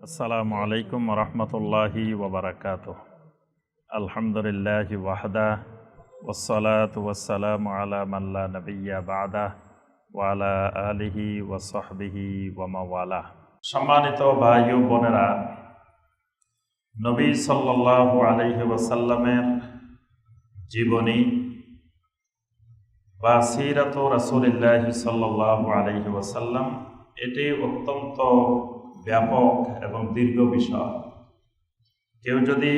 আসসালামু আলাইকুম রহমতুল্লাহি ওবরাকাতুহ। আলহামদুলিল্লাহি ওয়াহদা ওয়াসসালাতু ওয়াসসালামু আলা মান লা নাবিয়্যা বা'দা ওয়া আলা আলিহি ওয়া সাহবিহি ওয়া মাওয়ালা। সম্মানিত ভাই ও বোনেরা, নবী সাল্লাল্লাহু আলাইহি ওয়াসাল্লামের জীবনী বা সিরাত রাসূলিল্লাহি সাল্লাল্লাহু আলাইহি ওয়াসাল্লাম এটি অত্যন্ত ব্যাপক এবং দীর্ঘ বিষয়। কেউ যদি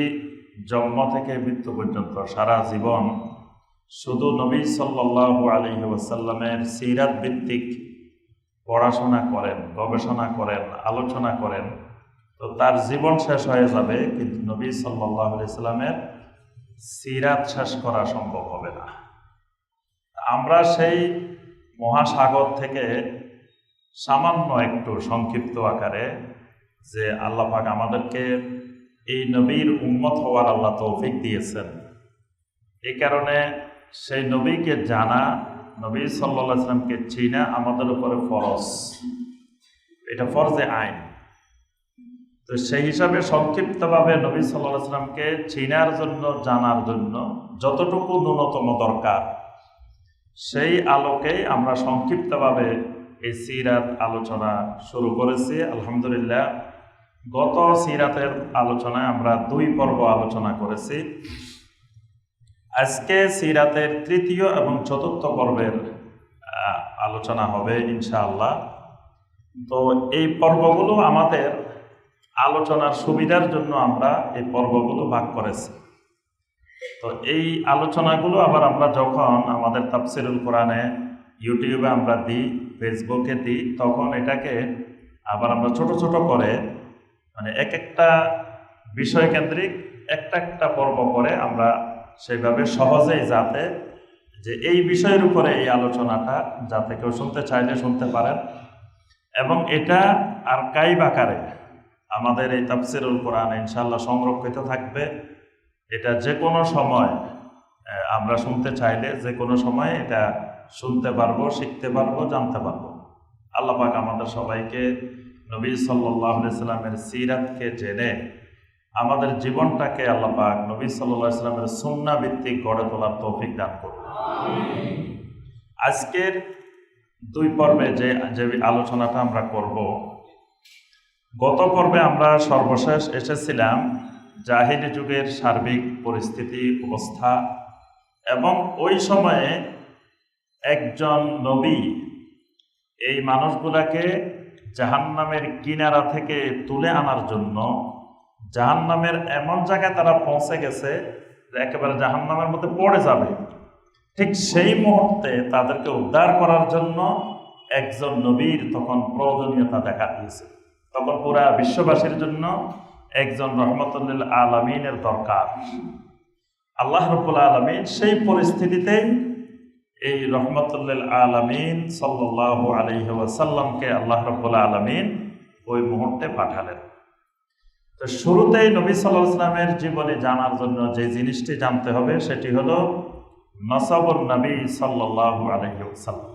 জন্ম থেকে মৃত্যু পর্যন্ত সারা জীবন শুধু নবী সাল্লাল্লাহু আলাইহি ওয়াসাল্লামের সিরাত ভিত্তিক পড়াশোনা করেন, গবেষণা করেন, আলোচনা করেন, তো তার জীবন শেষ হয়ে যাবে, কিন্তু নবী সাল্লাল্লাহু আলাইহি ওয়াসাল্লামের সিরাত শেষ করা সম্ভব হবে না। আমরা সেই মহাসাগর থেকে সামান্য একটু সংক্ষিপ্ত আকারে যে আল্লাহ পাক আমাদেরকে এই নবীর উম্মত হওয়ার আল্লাহ তৌফিক দিয়েছেন, এই কারণে সেই নবীকে জানা, নবী সাল্লাল্লাহু আলাইহি ওয়াসাল্লামকে চিনা আমাদের উপরে ফরজ, এটা ফরজে আইন। তো সেই হিসাবে সংক্ষিপ্তভাবে নবী সাল্লাল্লাহু আলাইহি ওয়াসাল্লামকে চিনার জন্য, জানার জন্য যতটুকু ন্যূনতম দরকার, সেই আলোকেই আমরা সংক্ষিপ্তভাবে এই সিরাত আলোচনা শুরু করেছি। আলহামদুলিল্লাহ, গত সিরাতের আলোচনায় আমরা 2 পর্ব আলোচনা করেছি। আজকে সিরাতের 3য় এবং 4র্থ পর্বের আলোচনা হবে ইনশাআল্লাহ। তো এই পর্বগুলো আমাদের আলোচনার সুবিধার জন্য আমরা এই পর্বগুলো ভাগ করেছি। তো এই আলোচনাগুলো আবার আমরা যখন আমাদের তাফসীরুল কোরআনে ইউটিউবে আমরা দিই, ফেসবুকে দিই, তখন এটাকে আবার আমরা ছোট ছোট করে, মানে এক একটা বিষয় কেন্দ্রিক একটা পর্ব করে আমরা সেইভাবে সহজেই যাতে যে এই বিষয়ের উপরে এই আলোচনাটা যাতে কেউ শুনতে চাইলে শুনতে পারেন, এবং এটা আর্কাইভ আকারে আমাদের এই তাফসীরুল কোরআন ইনশাআল্লাহ সংরক্ষিত থাকবে। এটা যে কোনো সময় আমরা শুনতে চাইলে যে কোনো সময় এটা শুনতে পারবো, শিখতে পারবো, জানতে পারবো। আল্লাহ পাক আমাদের সবাইকে নবী সাল্লাল্লাহু আলাইহি ওয়াসাল্লামের সিরাতকে জেনে আমাদের জীবনটাকে আল্লাহ পাক নবী সাল্লাল্লাহু আলাইহি ওয়াসাল্লামের সুন্নাহ ভিত্তিক গড়ে তোলার তৌফিক দান করুন। আজকের 2 পর্বে যে আলোচনাটা আমরা করব, গত পর্বে আমরা সর্বশেষ এসেছিলাম জাহিলি যুগের সার্বিক পরিস্থিতি, অবস্থা, এবং ওই সময়ে একজন নবী এই মানুষগুলাকে জাহান্নামের কিনারা থেকে তুলে আনার জন্য জাহান্নামের এমন জায়গায় তারা পৌঁছে গেছে যে একেবারে জাহান্নামের মধ্যে পড়ে যাবে। ঠিক সেই মুহূর্তে তাদেরকে উদ্ধার করার জন্য একজন নবীর তখন প্রয়োজনীয়তা দেখা দিয়েছে। তখন পুরা বিশ্ববাসীর জন্য একজন রহমতুল আলামিনের দরকার। আল্লাহ রাব্বুল আলামিন সেই পরিস্থিতিতেই এই রহমতুল আলামিন সাল্লাল্লাহু আলাইহি ওয়াসাল্লামকে আল্লাহ রাব্বুল আলামিন ওই মুহূর্তে পাঠালেন। তো শুরুতেই নবী সাল্লাল্লাহু আলাইহি ওয়াসাল্লামের জীবনী জানার জন্য যে জিনিসটি জানতে হবে সেটি হলো নসবুন নবী সাল্লাল্লাহু আলাইহি ওয়াসাল্লাম।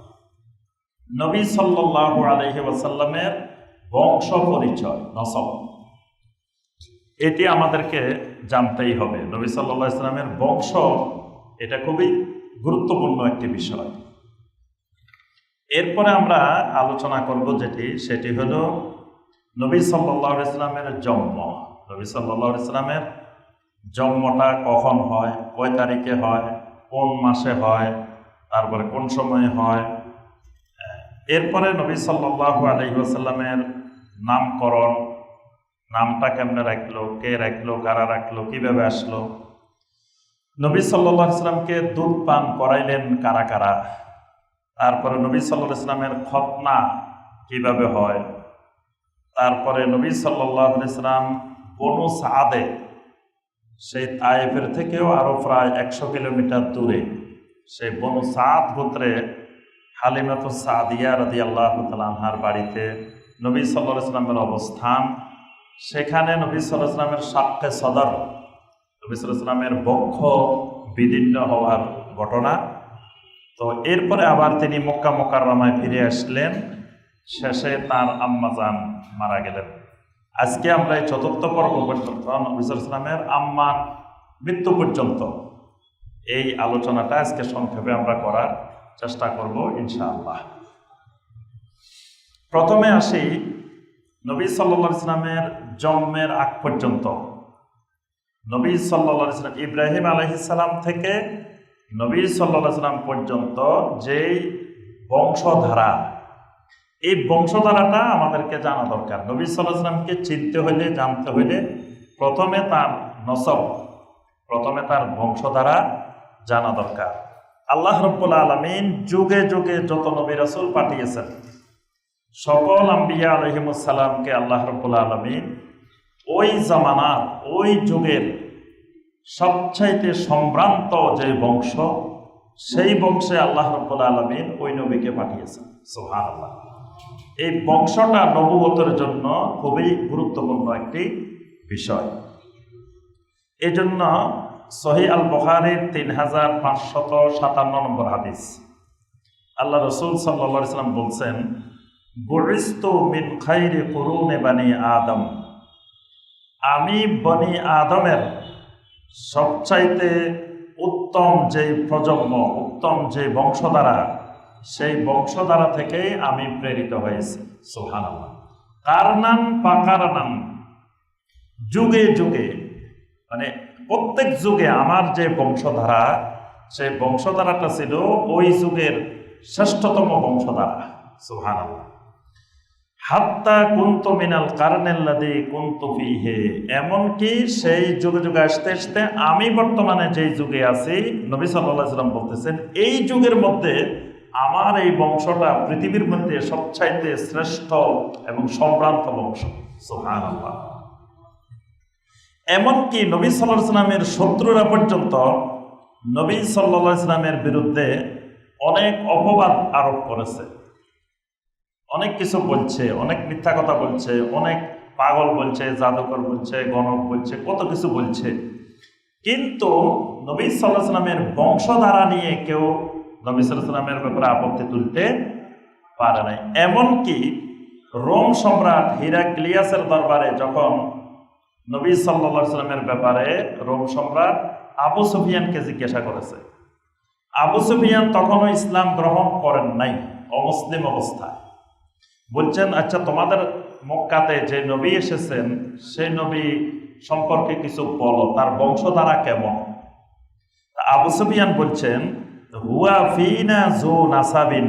নবী সাল্লাল্লাহু আলাইহি ওয়াসাল্লামের বংশ পরিচয়, নসব, এটি আমাদেরকে জানতেই হবে। নবী সাল্লাল্লাহু আলাইহি ওয়াসাল্লামের বংশ, এটা খুবই গুরুত্বপূর্ণ একটি বিষয়। এরপরে আমরা আলোচনা করব সেটি হলো নবী সাল্লাল্লাহু আলাইহি ওয়াসাল্লামের জন্ম। নবী সাল্লাল্লাহু আলাইহি ওয়াসাল্লামের জন্মটা কখন হয়, কয় তারিখে হয়, কোন মাসে হয়, তারপরে কোন সময়ে হয়। এরপরে নবী সাল্লাল্লাহু আলাইহি ওয়াসাল্লামের নামকরণ, নামটা কেমনে রাখলো, কে রাখলো, কারা রাখলো, কিভাবে আসলো, নবী সাল্লাল্লাহু আলাইহি ওয়াসাল্লামকে দুধ পান করাইলেন কারা কারা, তারপরে নবী সাল্লাল্লাহু আলাইহি ওয়াসাল্লামের খতনা কিভাবে হয়, তারপরে নবী সাল্লাল্লাহু আলাইহি ওয়াসাল্লাম বনু সাদে, সেই তায়েফের থেকেও আরো প্রায় 100 কিলোমিটার দূরে সেই বনু সাদ গোত্রে হালিমাতুস সাদিয়া রাদিয়াল্লাহু তাআলা আনহার বাড়িতে নবী সাল্লাল্লাহু আলাইহি ওয়াসাল্লামের অবস্থান। সেখানে নবী সাল্লাল্লাহু আলাইহি ওয়াসাল্লামের সাক্কে সদর, নবী সাল্লাল্লাহু আলাইহি ওয়াসাল্লামের বক্ষ বিদীর্ণ হওয়ার ঘটনা। তো এরপরে আবার তিনি মক্কা মুকাররমায় ফিরে আসলেন, শেষে তার আম্মাজান মারা গেলেন। আজকে আমরা এই চতুর্থ পর্ব পর্যন্ত নবী সাল্লাল্লাহু আলাইহি ওয়াসাল্লামের আম্মার মৃত্যু পর্যন্ত এই আলোচনাটা আজকে সংক্ষেপে আমরা করার চেষ্টা করব ইনশাআল্লাহ। প্রথমে আসি নবী সাল্লাল্লাহু আলাইহি ওয়াসাল্লামের জন্মের আগ পর্যন্ত। নবী সাল্লাল্লাহু আলাইহি ওয়াসাল্লাম ইব্রাহিম আলাইহিস সালাম থেকে নবী সাল্লাল্লাহু আলাইহি ওয়াসাল্লাম পর্যন্ত যেই বংশধারা, এই বংশধারাটা আমাদেরকে জানা দরকার। নবী সাল্লাল্লাহু আলাইহি ওয়াসাল্লামকে চিনতে হলে, জানতে হলে প্রথমে তার নসব, প্রথমে তার বংশধারা জানা দরকার। আল্লাহ রাব্বুল আলামিন যুগে যুগে যত নবী রাসূল পাঠিয়েছেন, সকল আম্বিয়া আলাইহিমুস সালামকে আল্লাহ রাব্বুল আলামিন ওই জামানার, ওই যুগের সবচাইতে সম্ভ্রান্ত যে বংশ, সেই বংশে আল্লাহ রাব্বুল আলামিন ওই নবীকে পাঠিয়েছেন। সুবহানাল্লাহ। এই বংশটা নবুয়তের জন্য খুবই গুরুত্বপূর্ণ একটি বিষয়। এই জন্য সহিহ আল বুখারীর 3557 নম্বর হাদিস, আল্লাহ রাসূল সাল্লাল্লাহু আলাইহি ওয়াসাল্লাম বলছেন, বুইস্তু মিন খাইরি কুরুনি বানি আদম, আমি বনি আদমের সবচাইতে উত্তম যে প্রজন্ম, উত্তম যে বংশধারা, সেই বংশধারা থেকেই আমি প্রেরিত হয়েছি। সুবহানাল্লাহ। কারনান পাকারনান, যুগে যুগে, মানে প্রত্যেক যুগে আমার যে বংশধারা, সেই বংশধারাটা ছিল ওই যুগের শ্রেষ্ঠতম বংশধারা। সুবহানাল্লাহ। হাত্তা কুনতু মিনাল কারনিল্লাযী কুনতু ফীহি, এমনকি সেই যুগে যুগে আসতে আসতে আমি বর্তমানে যেই যুগে আছি, নবী সাল্লাল্লাহু আলাইহি ওয়াসাল্লাম বলতেছেন, এই যুগের মধ্যে আমার এই বংশটা পৃথিবীর মধ্যে সবচাইতে শ্রেষ্ঠ এবং সম্ভ্রান্ত বংশ। সুবহানাল্লাহ। এমনকি নবী সাল্লাল্লাহু আলাইহি ওয়াসাল্লামের শত্রুরা পর্যন্ত নবী সাল্লাল্লাহু আলাইহি ওয়াসাল্লামের বিরুদ্ধে অনেক অপবাদ আরোপ করেছে, অনেক কিছু বলছে, অনেক মিথ্যা কথা বলছে, অনেক পাগল বলছে, জাদুকর বলছে, গণক বলছে, কত কিছু বলছে। কিন্তু নবী সাল্লাল্লাহু আলাইহি ওয়াসাল্লামের বংশধারা নিয়ে কেউ নবী সাল্লাল্লাহু আলাইহি ওয়াসাল্লামের ব্যাপারে আপত্তি তুলতে পারে নাই। এমনকি রোম সম্রাট হিরাক্লিয়াসের দরবারে যখন নবী সাল্লাল্লাহু আলাইহি ওয়াসাল্লামের ব্যাপারে রোম সম্রাট আবু সুফিয়ানকে জিজ্ঞাসা করেছে, আবু সুফিয়ান তখনও ইসলাম গ্রহণ করেন নাই, অমুসলিম অবস্থায়। বলছেন, আচ্ছা তোমাদের মক্কাতে যে নবী এসেছেন, সেই নবী সম্পর্কে কিছু বলো, তার বংশধারা কেমন। আবু সুফিয়ান বলছেন, হুয়া ফিনা যু নাসাবিন,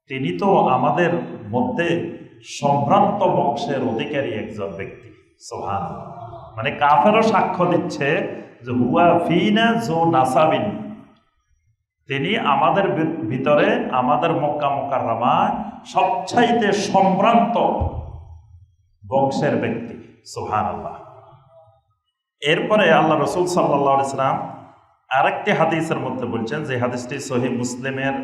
তিনি তো আমাদের মধ্যে সম্ভ্রান্ত বংশের অধিকারী একজন ব্যক্তি। সুবহানাল্লাহ। মানে কাফেরও সাক্ষ্য দিচ্ছে যে হুয়া ফিনা যু নাসাবিন, তিনি আমাদের ভিতরে, আমাদের মক্কা মুকাররমা সবচাইতে সম্ভ্রান্ত বংশের ব্যক্তি। সুবহানাল্লাহ। এরপরে আল্লাহ রাসূল সাল্লাল্লাহু আলাইহি ওয়াসাল্লাম আরেকটি হাদিসের মধ্যে বলছেন, যে হাদিসটি সহিহ মুসলিমের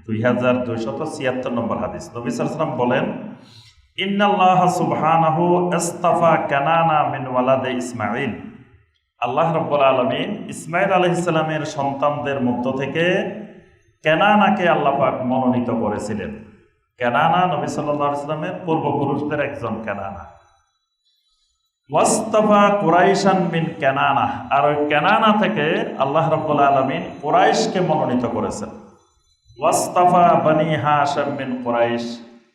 2276 নম্বর হাদিস। নবী সাল্লাল্লাহু আলাইহি ওয়াসাল্লাম বলেন, ইন্নাল্লাহ সুবহানাহু ইসতাফা কানানা মিন ওয়ালাদে ইসমাঈল, আল্লাহ রাব্বুল আলামিন ইসমাঈল আলাইহিস সালামের সন্তানদের মধ্য থেকে কেনানাকে আল্লাহ পাক মনোনীত করেছিলেন। কেনানা নবী সাল্লাল্লাহু আলাইহি ওয়াসাল্লামের পূর্বপুরুষদের একজন কেনানা। ওয়াস্তাফা কুরাইশান মিন কেনানা, আর ওই কেনানা থেকে আল্লাহ রাব্বুল আলামিন কুরাইশকে মনোনীত করেছেন। ওয়াস্তাফা বনি হাশিম মিন কুরাইশ,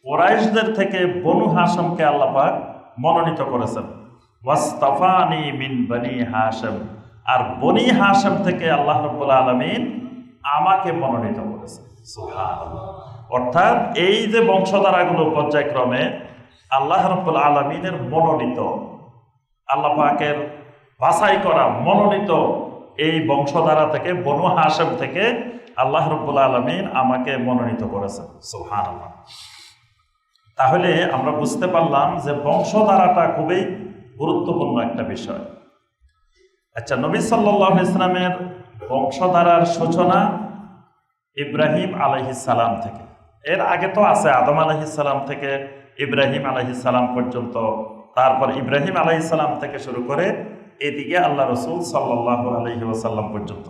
কুরাইশদের থেকে বনু হাশিমকে আল্লাহ পাক মনোনীত করেছেন। ওয়াস্তাফানি মিন বনি হাশিম, আর বনি হাশিম থেকে আল্লাহ রাব্বুল আলামিন আমাকে মনোনীত করেছেন। সুবহানাল্লাহ। অর্থাৎ এই যে বংশধারাগুলো পর্যায়ক্রমে আল্লাহ রাব্বুল আলামিনের মনোনীত, আল্লাহ পাকের বাছাই করা মনোনীত এই বংশধারা থেকে, বনু হাশিম থেকে আল্লাহ রাব্বুল আলামিন আমাকে মনোনীত করেছেন। সুবহানাল্লাহ। তাহলে আমরা বুঝতে পারলাম যে বংশধারাটা খুবই গুরুত্বপূর্ণ একটা বিষয়। আচ্ছা, নবী সাল্লাল্লাহু আলাইহি ওয়াসাল্লামের বংশধারার সূচনা ইব্রাহিম আলাইহিস সালাম থেকে। এর আগে তো আছে আদম আলাইহিস সালাম থেকে ইব্রাহিম আলাইহিস সালাম পর্যন্ত, তারপর ইব্রাহিম আলাইহিস সালাম থেকে শুরু করে এদিকে আল্লাহ রাসূল সাল্লাল্লাহু আলাইহি ওয়াসাল্লাম পর্যন্ত।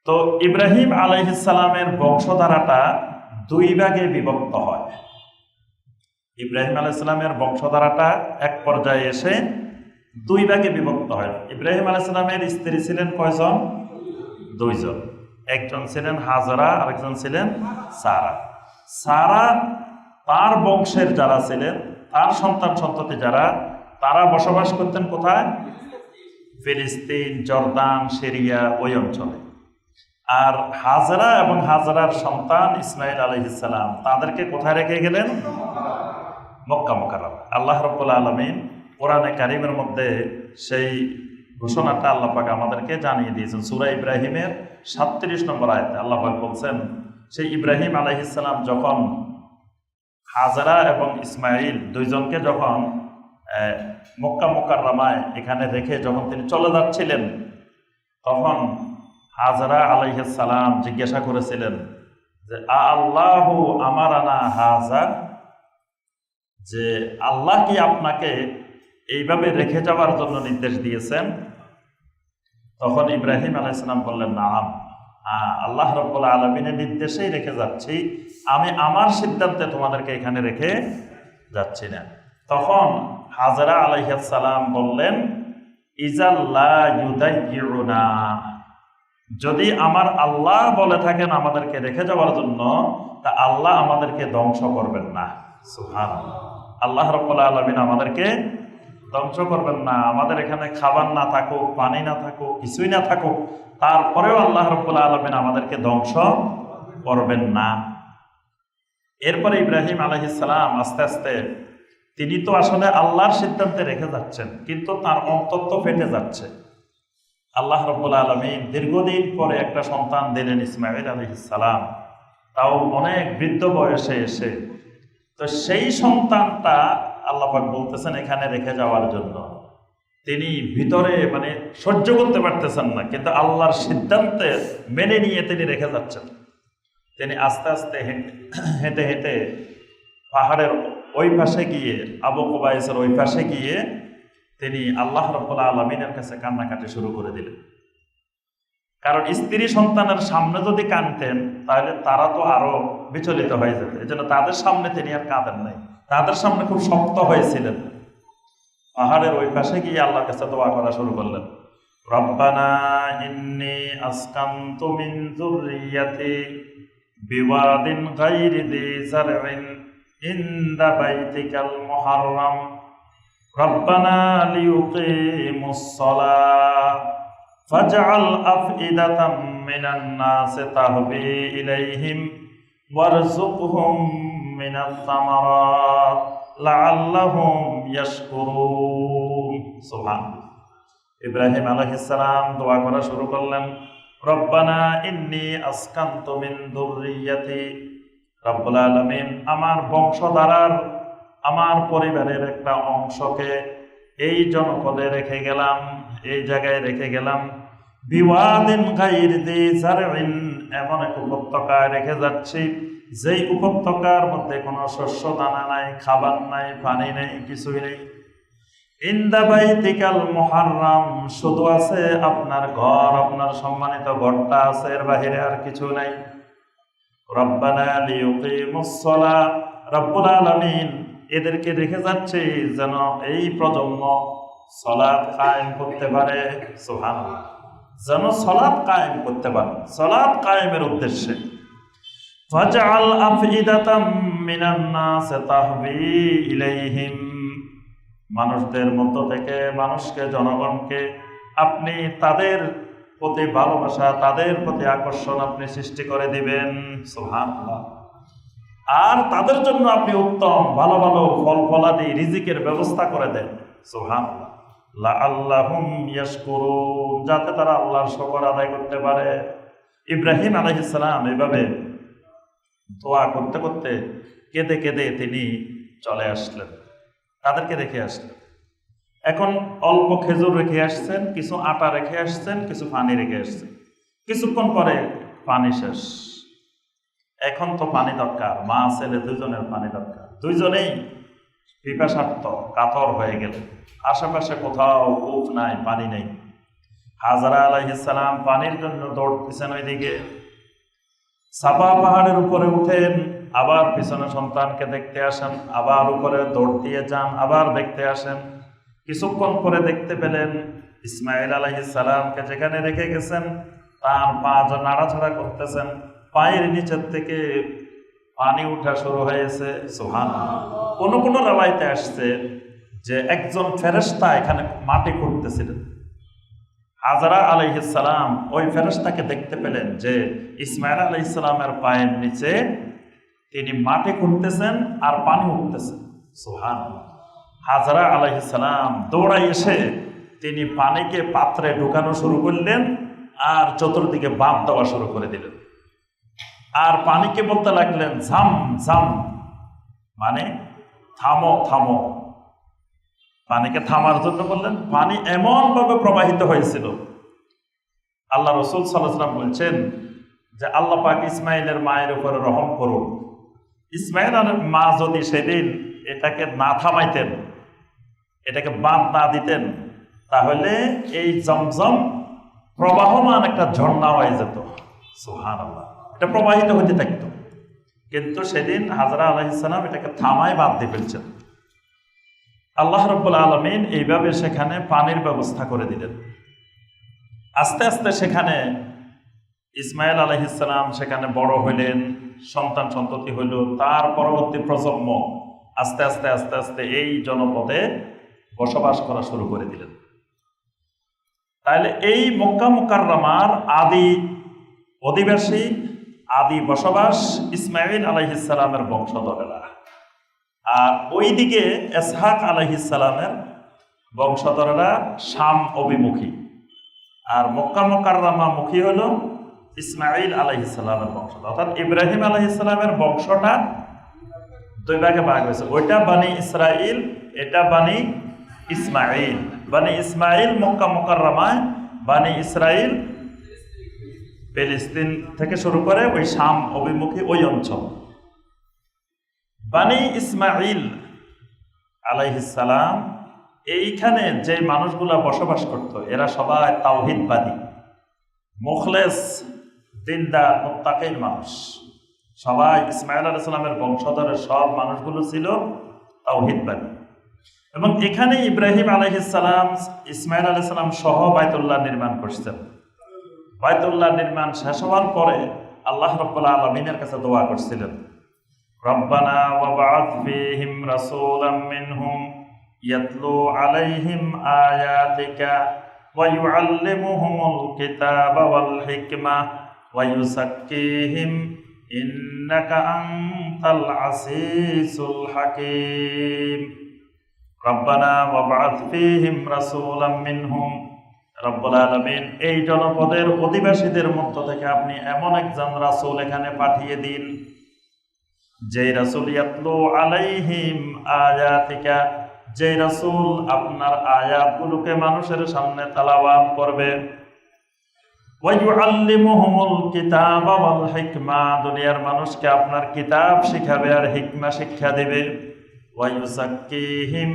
তো ইব্রাহিম আলাইহিস সালামের বংশধারাটা দুই ভাগে বিভক্ত হয়। ইব্রাহিম আলাইহিস সালামের বংশধারাটা এক পর্যায়ে এসে দুই ভাগে বিভক্ত হয়। ইব্রাহিম আলাইহিস সালামের স্ত্রী ছিলেন কয়জন? দুইজন। একজন ছিলেন হাজরা, আরেকজন ছিলেন সারা। সারা তার বংশের যারা ছিলেন, তার সন্তান সন্ততি যারা, তারা বসবাস করতেন কোথায়? ফিলিস্তিন, জর্দান, সিরিয়া, ওই অঞ্চলে। আর হাজরা এবং হাজরার সন্তান ইসমাইল আলাইহিস সালাম তাদেরকে কোথায় রেখে গেলেন? মক্কা মুকাররমা। আল্লাহ রাব্বুল আলামিন কোরআনে কারীমের মধ্যে সেই ঘোষণাটা আল্লাহ পাক আমাদেরকে জানিয়ে দিয়েছেন। সূরা ইব্রাহিমের 37 নম্বর আয়াতে আল্লাহ পাক বলছেন, সেই ইব্রাহিম আলাইহিস সালাম যখন হাজরা এবং ইসমাইল দুইজনকে যখন মক্কা মুকাররমায় এখানে রেখে যখন তিনি চলে যাচ্ছিলেন, তখন হাজরা আলাইহিস সালাম জিজ্ঞাসা করেছিলেন যে আল্লাহু আমারানা হাজা, যে আল্লাহ কি আপনাকে এইভাবে রেখে যাওয়ার জন্য নির্দেশ দিয়েছেন? তখন ইব্রাহিম আলাইহিস সালাম বললেন, নাম, আল্লাহ রাব্বুল আলামিনের নির্দেশেই রেখে যাচ্ছি, আমি আমার সিদ্ধান্তে তোমাদেরকে এখানে রেখে যাচ্ছি না। তখন হাজরা আলাইহিস সালাম বললেন, ইজাল্লা ইউদাইয়ুনা, যদি আমার আল্লাহ বলে থাকেন আমাদেরকে রেখে যাওয়ার জন্য, তা আল্লাহ আমাদেরকে ধ্বংস করবেন না। সুবহানাল্লাহ। আল্লাহ রাব্বুল আলামিন আমাদেরকে ধ্বংস করবেন না। আমাদের এখানে খাবার না থাকুক, পানি না থাকুক, কিছুই না থাকুক, তারপরেও আল্লাহ রাব্বুল আলামিন আমাদেরকে ধ্বংস করবেন না। এরপরে ইব্রাহিম আলাইহিস সালাম আস্তে আস্তে, তিনি তো আসলে আল্লাহর সিদ্ধান্তে রেখে যাচ্ছেন, কিন্তু তার অন্তর তো ফেটে যাচ্ছে। আল্লাহ রাব্বুল আলামিন দীর্ঘদিন পরে একটা সন্তান দিলেন, ইসমাঈল আলাইহিস সালাম, তাও অনেক বৃদ্ধ বয়সে এসে। তো সেই সন্তানটা আল্লাহ পাক বলতেছেন এখানে রেখে যাওয়ার জন্য। তিনি ভিতরে সহ্য করতে পারতেছেন না, কিন্তু আল্লাহর সিদ্ধান্তে মেনে নিয়ে তিনি রেখে যাচ্ছেন। তিনি আস্তে আস্তে হেঁটে হেঁটে পাহাড়ের ওই পাশে গিয়ে, আবু কুবাইসের ওই পাশে গিয়ে তিনি আল্লাহ রাব্বুল আলামিনের কাছে কান্নাকাটি শুরু করে দিলেন। কারণ স্ত্রী সন্তানের সামনে যদি কাঁদতেন তাহলে তারা তো আরো বিচলিত হয়ে যেত। এই জন্য তাদের সামনে তিনি আর কাঁদেন নাই, তাদের সামনে খুব শক্ত হয়েছিলেন। পাহাড়ের ওই পাশে গিয়ে আল্লাহর কাছে দোয়া করা শুরু করলেন, রব্বানা ইন্নী আসকানতু মিন যুররিয়াতি বিওয়াদিন গায়রি যি যারইন ইনদা বাইতিকাল মুহাররাম রব্বানা লিয়ুকিমুস সালাহ ফাজআল আফইদাতাম মিনান নাসি তাহবি ইলাইহিম ওয়ারযুকহুম মিনাস সামারাত লাআল্লাহুম ইয়াশকুরুন। সুবহানাল্লাহ। ইব্রাহিম আলাইহিস সালাম দোয়া করা শুরু করলেন, রব্বানা ইন্নী আসকানতু মিন যুররিয়াতি, রব্বুল আলামিন আমার বংশধারার, আমার পরিবারের একটা অংশকে এই জনপদে রেখে গেলাম, এই জায়গায় রেখে গেলাম, বিওয়াদিন গায়রি যি যারইন, এমন এক উপত্যকায় রেখে যাচ্ছি যেই উপত্যকার মধ্যে কোনো শস্য দানা নাই, খাবার নাই, পানি নেই, কিছুই নেই। ইনদা বাইতিকাল মুহাররাম, শুধু আছে আপনার ঘর, আপনার সম্মানিত ঘরটা আছে, এর বাহিরে আর কিছু নাই। রব্বানা লিয়ুকিমুস সালাহ, রব্বুল আলামিন এদেরকে রেখে যাচ্ছে যেন এই প্রজন্ম সালাত কায়েম করতে পারে। সুবহানাল্লাহ। যেন সালাত কায়েম করতে পারে, সালাত কায়েমের উদ্দেশ্যে। ফাজআল আফইদাতাম মিনান নাসি তাহবি ইলাইহিম, মানুষদের মধ্য থেকে মানুষকে, জনগণকে আপনি তাদের প্রতি ভালোবাসা, তাদের প্রতি আকর্ষণ আপনি সৃষ্টি করে দিবেন। সুবহানাল্লাহ। আর তাদের জন্য আপনি উত্তম ভালো ভালো ফল ফলাদি রিজিকের ব্যবস্থা করে দেন। সুবহানাল্লাহ। লাআল্লাহুম ইয়াশকুরুন, যাতে তারা আল্লাহর শুকর আদায় করতে পারে। ইব্রাহিম আলাইহিস সালাম এভাবে দোয়া করতে করতে কেঁদে কেঁদে তিনি চলে আসলেন, তাদেরকে রেখে আসলেন। এখন অল্প খেজুর রেখে আসছেন, কিছু আটা রেখে আসছেন, কিছু পানি রেখে আসছেন। কিছুক্ষণ পরে পানি শেষ। এখন তো পানি দরকার, মা ছেলে দুজনের পানি দরকার। দুইজনেই পিপাসার্থ, কাতর হয়ে গেল। আশেপাশে কোথাও কূপ নাই, পানি নেই। হাজরা আলাইহিস সালাম পানির জন্য দৌড়তেছেন ওইদিকে। সাফা পাহাড়ের উপরে উঠেন, আবার পিছনে সন্তানকে দেখতে আসেন, আবার উপরে দৌড় দিয়ে যান, আবার দেখতে আসেন। কিছুক্ষণ পরে দেখতে পেলেন ইসমাইল আলাইহিস সালামকে যেখানে রেখে গেছেন তার পা নাড়াচাড়া করতেছেন, পায়ের নিচের থেকে পানি উঠা শুরু হয়েছে। সুবহানাল্লাহ। কোন রাওয়ায়াতে আসছে যে একজন ফেরেশতা এখানে মাটি খুঁড়তেছিলেন। হাজরা আলাইহিস সালাম ওই ফেরেশতাকে দেখতে পেলেন যে ইসমাইল আলাইহিস সালামের পায়ের নিচে তিনি মাটি খুঁড়তেছেন আর পানি উঠতেছেন। সুবহানাল্লাহ। হাজরা আলাইহিস সালাম দৌড়াই এসে তিনি পানিকে পাত্রে ঢুকানো শুরু করলেন আর চতুর্দিকে বাঁধ দেওয়া শুরু করে দিলেন। আর পানিকে বলতে লাগলেন ঝাম ঝাম, মানে থামো থামো। পানিকে থামার জন্য বললেন। পানি এমন ভাবে প্রবাহিত হয়েছিল, আল্লাহ রাসূল সাল্লাল্লাহু আলাইহি ওয়াসাল্লাম বলছেন যে আল্লাহ পাক ইসমাইলের মায়ের উপরে রহম করুন। ইসমাইলের মা যদি সেদিন এটাকে না থামাইতেন, এটাকে বাঁধ না দিতেন, তাহলে এই জমজম প্রবাহমান একটা ঝর্ণা হয়ে যেত। সুবহানাল্লাহ। এটা প্রবাহিত হতে থাকত, কিন্তু সেদিন হাজরা আলাইহিস সালাম এটাকে থামায় বাঁধ দিয়ে ফেলছেন। আল্লাহ রাব্বুল আলামিন এইভাবে সেখানে পানির ব্যবস্থা করে দিলেন। আস্তে আস্তে সেখানে ইসমাইল আলাইহিস সালাম সেখানে বড় হইলেন, সন্তান সন্ততি হইল, তার পরবর্তী প্রজন্ম আস্তে আস্তে আস্তে আস্তে এই জনপদে বসবাস করা শুরু করে দিলেন। তাহলে এই মক্কা মুকাররমার আদি অধিবাসী, আদি বসবাস ইসমাইল আলাইহিস সালামের বংশধরেরা, আর ওইদিকে ইসহাক আলাইহিস সালামের বংশধরেরা শাম অভিমুখী, আর মক্কা মুকাররমা মুখী হল ইসমাইল আলাইহিস সালামের বংশধর। অর্থাৎ ইব্রাহিম আলাইহিস সালামের বংশটা দুই ভাগে ভাগ হয়েছে। ওইটা বানি ইসরাইল, এটা বানি ইসমাইল। বানি ইসমাইল মক্কা মুকাররমায়, বানি ইসরাইল ফিলিস্তিন থেকে শুরু করে ওই শাম অভিমুখী ওই অঞ্চল। বানি ইসমাইল আলাইহিস সালাম এইখানে যে মানুষগুলা বসবাস করত এরা সবাই তাওহীদবাদী, মুখলেস, দিনদার, মুত্তাকির মানুষ। সবাই ইসমাইল আলাইহিস সালামের বংশধরের সব মানুষগুলো ছিল তাওহীদবাদী। এবং এখানে ইব্রাহিম আলাইহিস সালাম ইসমাইল আলাইহিস সালাম সহ বাইতুল্লাহ নির্মাণ করছেন। বাইতুল্লাহ নির্মাণ শেষ হওয়ার পরে আল্লাহ রাব্বুল আলামিনের কাছে দোয়া করছিলেন, রব্বানা ওয়াবআথ ফীহিম রাসূলাম মিনহুম ইয়াতলু আলাইহিম আয়াতিকা ওয়া ইউআল্লিমুহুমুল কিতাবা ওয়াল হিকমা ওয়া ইউযাক্কিহিম ইন্নাকা আনতাল আসিসুল হাকীম। রব্বানা ওয়াবআথ ফীহিম রাসূলাম মিনহুম, রব্বুল আলামিন এই জনপদের অধিবাসীদের মধ্য থেকে আপনি এমন একজন রাসূল এখানে পাঠিয়ে দিন, যে রাসূল ইয়াতলু আলাইহিম আয়াতিকা, যে রাসূল আপনার আয়াতগুলোকে মানুষের সামনে তেলাওয়াত করবে, ওয়া ইউআল্লিমুহুমুল কিতাবা ওয়াল হিকমা, দুনিয়ার মানুষকে আপনার কিতাব শিখাবে আর হিকমা শিক্ষা দেবে, ওয়া ইউযাক্কিহিম,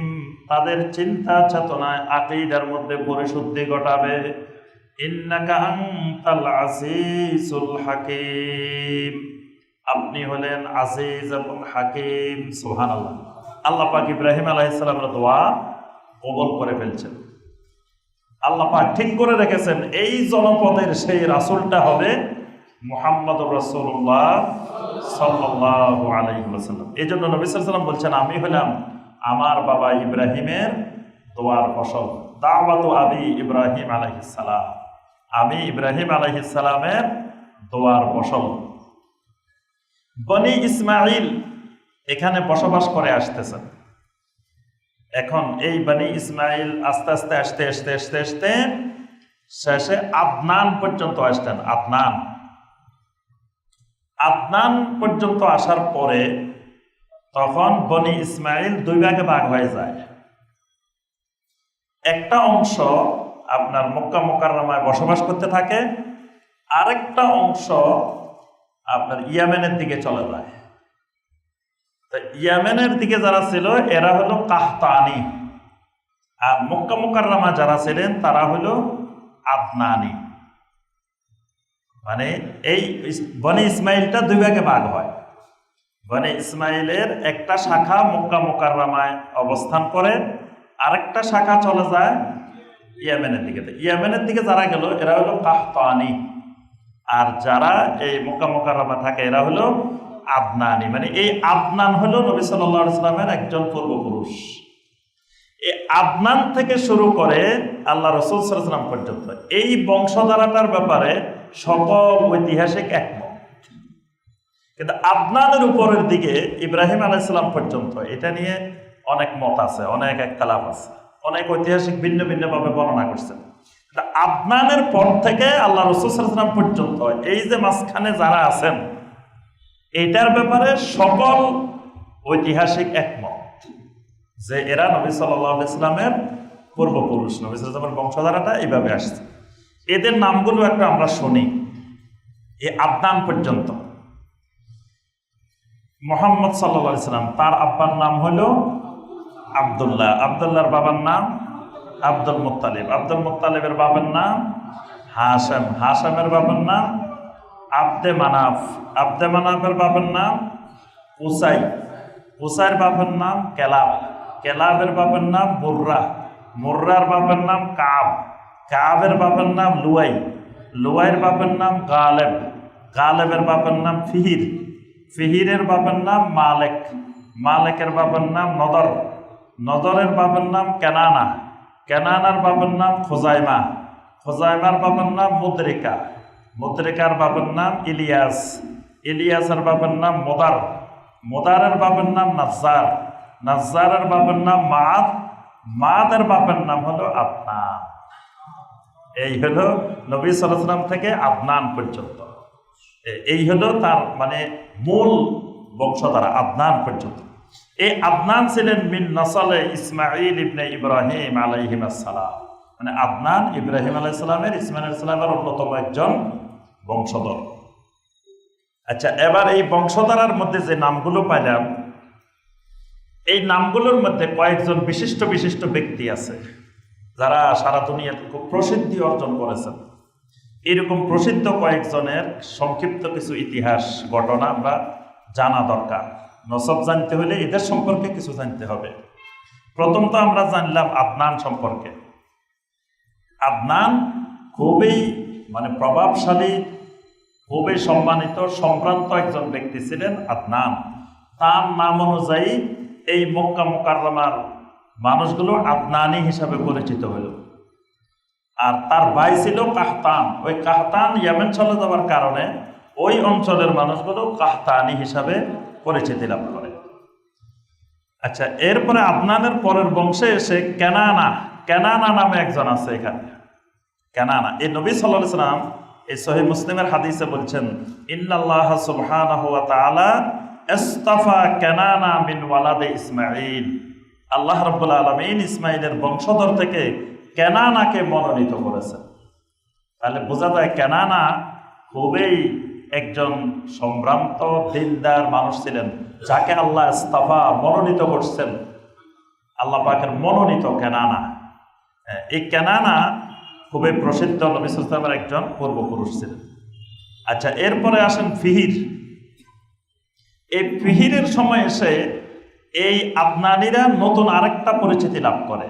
তাদের চিন্তা চেতনায় আকীদার মধ্যে পরিশুদ্ধি ঘটাবে, ইন্নাকা আনতাল আজিজুল হাকীম, আপনি হলেন আজিজ এবং হাকিম। সুবহানাল্লাহ। আল্লাহ পাক ইব্রাহিম আলাইহিস সালামের দোয়া কবুল করে ফেলছেন। আল্লাহ পাক ঠিক করে রেখেছেন এই জনপদের সেই রাসূলটা হবে মুহাম্মদুর রাসূলুল্লাহ সাল্লাল্লাহু আলাইহি ওয়াসাল্লাম। এজন্য নবী সাল্লাল্লাহু আলাইহি ওয়াসাল্লাম বলছেন, আমি হলাম আমার বাবা ইব্রাহিমের দোয়ার ফসল। দাওয়াতু আবি ইব্রাহিম আলাইহিস সালাম, আমি ইব্রাহিম আলাইহিস সালামের দোয়ার ফসল। বনি ইসমাইল এখানে বসবাস করে আসতেছেন। এখন এই বনি ইসমাইল আস্তে আস্তে আসতে আসতে আসতে আসতে শেষে আদনান পর্যন্ত আসতেন। আদনান পর্যন্ত আসার পরে তখন বনি ইসমাইল দুই ভাগে ভাগ হয়ে যায়। একটা অংশ আপনার মক্কা মুকাররমায় বসবাস করতে থাকে, আরেকটা অংশ আপনার ইয়ামেনের দিকে চলে যায়। তো ইয়ামেনের দিকে যারা ছিল এরা হলো কাহতানি, আর মক্কা মুকাররমা যারা ছিলেন তারা হলো আদনানি। মানে এই বনি ইসমাইলটা দুই ভাগে ভাগ হয়। বনি ইসমাইলের একটা শাখা মক্কা মুকাররমায় অবস্থান করে, আরেকটা শাখা চলে যায় ইয়েমেনের দিকে। ইয়েমেনের দিকে যারা গেল এরা হলো কাহতানি, আর যারা এই মক্কা মুকাররমা থাকে এরা হলো আদনানি। মানে এই আদনান হলো নবী সাল্লাল্লাহু আলাইহি ওয়াসাল্লামের একজন পূর্বপুরুষ। এই আদনান থেকে শুরু করে আল্লাহ রাসূল সাল্লাল্লাহু আলাইহি ওয়াসাল্লাম পর্যন্ত এই বংশধারাটার ব্যাপারে সকল ঐতিহাসিক একমত। কিন্তু আদনানের উপরের দিকে ইব্রাহিম আলাইহিস সালাম পর্যন্ত এটা নিয়ে অনেক মত আছে, অনেক একতলাফ আছে, অনেক ঐতিহাসিক ভিন্ন ভিন্নভাবে বর্ণনা করছেন। আদনানের পর থেকে আল্লাহ রাসূল সাল্লাল্লাহু আলাইহি ওয়াসাল্লাম পর্যন্ত এই যে মাঝখানে যারা আছেন এটার ব্যাপারে সকল ঐতিহাসিক একমত যে এরা নবী সাল্লাল্লাহু আলাইহি ওয়াসাল্লামের পূর্বপুরুষ, নবী সাল্লাল্লাহু আলাইহি ওয়াসাল্লামের বংশধারাটা এইভাবে আসছে। এদের নামগুলো একটা আমরা শুনি। এই আদনান পর্যন্ত মুহাম্মদ সাল্লাল্লাহু আলাইহি ওয়াসাল্লাম, তার আব্বার নাম হলো আব্দুল্লাহ, আব্দুল্লাহর বাবার নাম আব্দুল মুত্তালিব, আব্দুল মুত্তালিবের বাবার নাম হাশেম, হাশেমের বাবার নাম আব্দে মানাফ, আব্দে মানাফের বাবার নাম কুসাই, কুসাইয়ের বাবার নাম কেলাব, কেলাবের বাবার নাম মুর্রা, মুর্রার বাবার নাম কাব, কাবের বাবার নাম লুয়াই, লুয়াইয়ের বাবার নাম গালেব, গালেবের বাবার নাম ফিহির, ফিহিরের বাবার নাম মালেক, মালেকের বাবার নাম নদর, নদরের বাবার নাম কেনানা, কেনানার বাবার নাম খোজাইমা, খোজাইমার বাবার নাম মুদ্রিকা, মুদ্রিকার বাবার নাম ইলিয়াস, ইলিয়াসের বাবার নাম মোদার, মোদারের বাবার নাম নাজ্জার, নাজ্জারের বাবার নাম মাদ, মাদের বাবার নাম হলো আদনান। এই হলো নবী সাল্লাল্লাহু আলাইহি ওয়াসাল্লাম থেকে আদনান পর্যন্ত, এই হলো তার মানে মূল বংশধারা আদনান পর্যন্ত। এই আদনান ছিলেন মিন নসলে ইসমাঈল ইবনে ইব্রাহিম আলাইহিস সালাম, মানে আদনান ইব্রাহিম আলাইহিস সালামের, ইসমাঈল আলাইহিস সালামের অন্যতম একজন বংশধর। আচ্ছা, এবার এই বংশধারার মধ্যে যে নামগুলো পাইলাম, এই নামগুলোর মধ্যে কয়েকজন বিশিষ্ট বিশিষ্ট ব্যক্তি আছে যারা সারা দুনিয়াতে খুব প্রসিদ্ধি অর্জন করেছেন। এরকম প্রসিদ্ধ কয়েকজনের সংক্ষিপ্ত কিছু ইতিহাস ঘটনা আমরা জানা দরকার। নসব জানতে হলে এদের সম্পর্কে কিছু জানতে হবে। প্রথম তো আমরা জানলাম আদনান সম্পর্কে। আদনান খুবই মানে প্রভাবশালী, খুবই সম্মানিত সম্ভ্রান্ত একজন ব্যক্তি ছিলেন আদনান। তার নাম অনুযায়ী এই মক্কা মুকাররমার মানুষগুলো আদনানি হিসাবে পরিচিত হল। আর তার ভাই ছিল কাহতান। ওই কাহতান ইয়েমেন চলে যাওয়ার কারণে ওই অঞ্চলের মানুষগুলো কাহতানি হিসাবে পরিচিতি লাভ করে। আচ্ছা, এরপরে আদনানের পরের বংশে এসে কেনানা, কেনানা নামে একজন আছে এখানে। কেনানা, এই নবী সাল্লাল্লাহু আলাইহি ওয়াসাল্লাম এই সহিহ মুসলিমের হাদিসে বলছেন, ইন্নাল্লাহ সুবহানাহু ওয়া তাআলা ইসতাফা কেনানা মিন ওয়ালাদে ইসমাঈল। আল্লাহ রাব্বুল আলামিন ইসমাঈলের বংশধর থেকে কেনানাকে মনোনীত করেছেন। তাহলে বোঝা যায় কেনানা খুবই একজন সম্ভ্রান্ত দিনদার মানুষ ছিলেন, যাকে আল্লাহ ইসতাফা মনোনীত করছেন। আল্লাহ পাকের মনোনীত কেনানা, এই কেনানা খুবই প্রসিদ্ধ নবী সাল্লাল্লাহু আলাইহি ওয়াসাল্লামের একজন পূর্বপুরুষ ছিলেন। আচ্ছা, এরপরে আসেন ফিহির। এই ফিহিরের সময় এসে এই আদনানিরা নতুন আরেকটা পরিচিতি লাভ করে।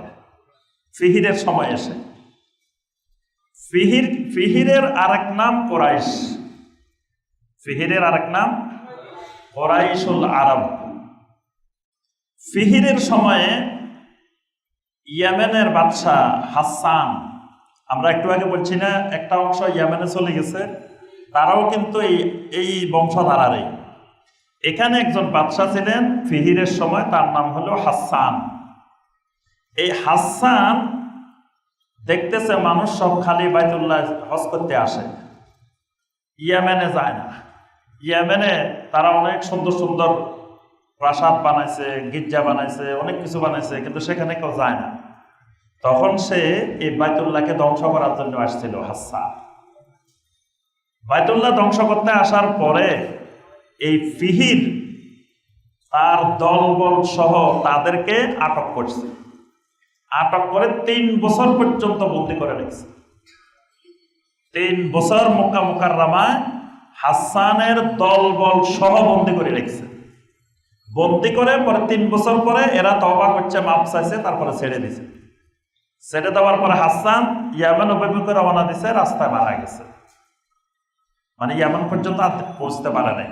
ফিহিরের সময় এসে ফিহিরের আরেক নাম কোরাইশ, ফিহিরের আরেক নাম কোরাইশুল আরব। ফিহিরের সময়ে ইয়েমেনের বাদশাহ হাসান, আমরা একটু আগে বলছি না একটা অংশ ইয়েমেনে চলে গেছে, তারাও কিন্তু এই বংশধারারই। এখানে একজন বাদশাহ ছিলেন ফিহিরের সময়, তার নাম হলো হাসান। এই হাসান দেখতেছে মানুষ সব খালি বাইতুল্লাহ হজ করতে আসে, ইয়েমেনে যায় না। ইয়েমেনে তারা অনেক সুন্দর সুন্দর প্রাসাদ বানাইছে, গির্জা বানাইছে, অনেক কিছু বানাইছে, কিন্তু সেখানে কেউ যায় না। তখন সে এই বাইতুল্লাহকে ধ্বংস করার জন্য আসছিল হাসান। বাইতুল্লাহ ধ্বংস করতে আসার পরে এই ফিহির তার দলবল সহ তাদেরকে আটক করছে। আটক করে 3 বছর পর্যন্ত বন্দী করে রেখেছে। 3 বছর মক্কা মুকাররমায় হাসানের দলবল সহ বন্দী করে রেখেছে। বন্দি করে পরে 3 বছর পরে এরা তওবা করছে, মাপ চাইছে, তারপরে ছেড়ে দিছে। ছেড়ে দেওয়ার পরে হাসান ইয়ামান অভিমুখে রওনা দিছে, রাস্তায় মারা গেছে, মানে ইয়ামান পর্যন্ত আর পৌঁছতে পারে নাই।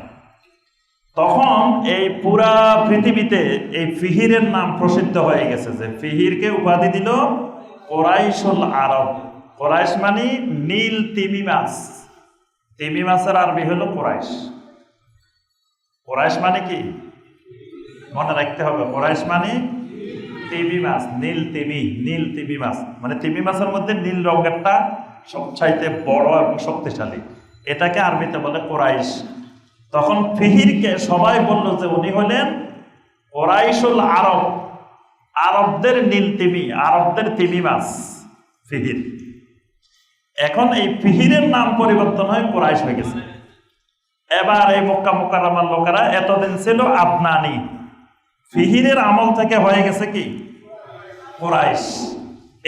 তখন এই পুরা পৃথিবীতে এই ফিহিরের নাম প্রসিদ্ধ হয়ে গেছে, যে ফিহিরকে উপাধি দিল কোরাইশুল আরব। কোরাইশ মানে নীল তিমি মাছ, তিমি মাছের আরবি হলো কোরাইশ। কোরাইশ মানে কি মনে রাখতে হবে, কোরাইশ মানে তিমি মাছ, নীল তিমি, নীল তিমি মাছ, মানে তিমি মাছের মধ্যে নীল রঙেরটা সবচাইতে বড় এবং শক্তিশালী, এটাকে আরবিতে বলে কোরাইশ। তখন ফিহিরকে সবাই বলল যে উনি হলেন কোরাইশুল আরব, আরবদের নীল তিমি, আরবদের তিমি মাছ ফিহির। এখন এই ফিহিরের নাম পরিবর্তন হয়ে কোরাইশ হয়ে গেছে। এবার এই মক্কা মুকাররমার লোকেরা এতদিন ছিল আদনানি, ফিহিরের আমল থেকে হয়ে গেছে কি কোরাইশ।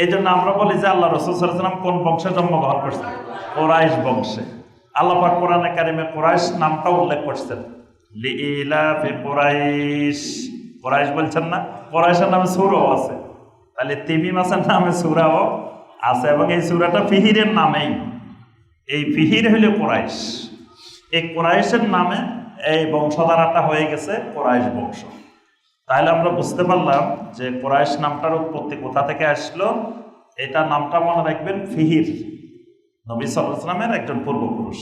এই জন্য আমরা বলি যে আল্লাহ রাসূল সাল্লাল্লাহু আলাইহি ওয়াসাল্লাম কোন বংশে জন্মগ্রহণ করছেন? কোরাইশ বংশে। আল্লাহ পাক কোরআনে কারিমে কোরাইশ নামটা উল্লেখ করছেন, লিইলাফি কোরাইশ, কোরাইশ বলছেন না? কোরাইশের নামে সূরাও আছে, তাহলে তিমি মাসের নামে সূরাও আছে, এবং এই সূরাটা ফিহিরের নামেই। এই ফিহির হইল কোরাইশ। এই কোরাইশের নামে এই বংশধারাটা হয়ে গেছে কোরাইশ বংশ। তাহলে আমরা বুঝতে পারলাম যে কোরাইশ নামটার উৎপত্তি কোথা থেকে আসলো। এটা নামটা মনে রাখবেন, ফিহির নবী সাল্লাল্লাহু আলাইহি ওয়াসাল্লামের একজন পূর্বপুরুষ।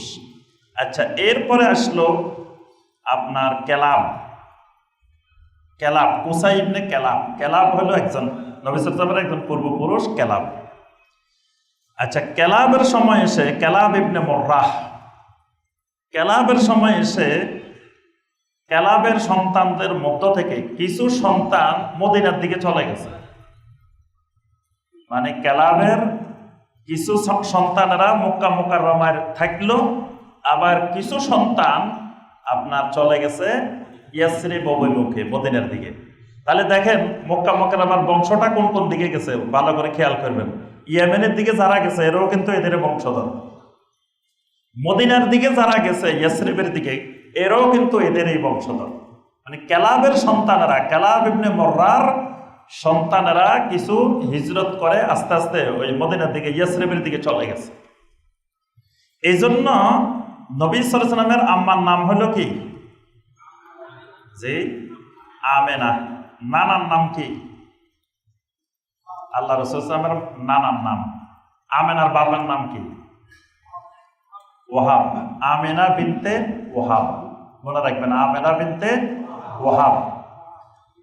আচ্ছা, এরপরে আসলো আপনার কেলাব। কেলাব, কুসাই ইবনে কেলাব। কেলাব হলো একজন নবী সাল্লাল্লাহু আলাইহি ওয়াসাল্লামের একজন পূর্বপুরুষ, কেলাব। আচ্ছা, কেলাবের সময় এসে কেলাব ইবনে মুররাহ, কেলাবের সময় এসে কেলাবের সন্তানদের মধ্য থেকে কিছু সন্তান মদিনার দিকে চলে গেছে। মানে কেলাবের কিছু সন্তানেরা মক্কা মুকাররমায় থাকলো, আবার কিছু সন্তান আপনার চলে গেছে ইয়াসরিব অভিমুখে, মদিনার দিকে। তাহলে দেখেন মক্কা মুকাররমার বংশটা কোন কোন দিকে গেছে ভালো করে খেয়াল করবেন। ইয়েমেনের দিকে যারা গেছে এরাও কিন্তু এদের বংশধর, মদিনার দিকে যারা গেছে ইয়াসরিবের দিকে এরাও কিন্তু এদের এই বংশধর। মানে কেলাবের সন্তানেরা, কেলাব ইবনে মুররার সন্তানেরা কিছু হিজরত করে আস্তে আস্তে ওই মদিনার দিকে, ইয়াসরিবের দিকে চলে গেছে। এই জন্য নবী সাল্লাল্লাহু আলাইহি ওয়াসাল্লামের আম্মার নাম হলো কি? যে আমেনা। নানার নাম কি? আল্লাহ রাসূল সাল্লাল্লাহু আলাইহি ওয়াসাল্লামের নানার নাম। আমেনার বাবার নাম কি? ওয়াহাব। আমেনা বিনতে ওয়াহাব, মনে রাখবেন, আমেনা বিনতে ওয়াহাব।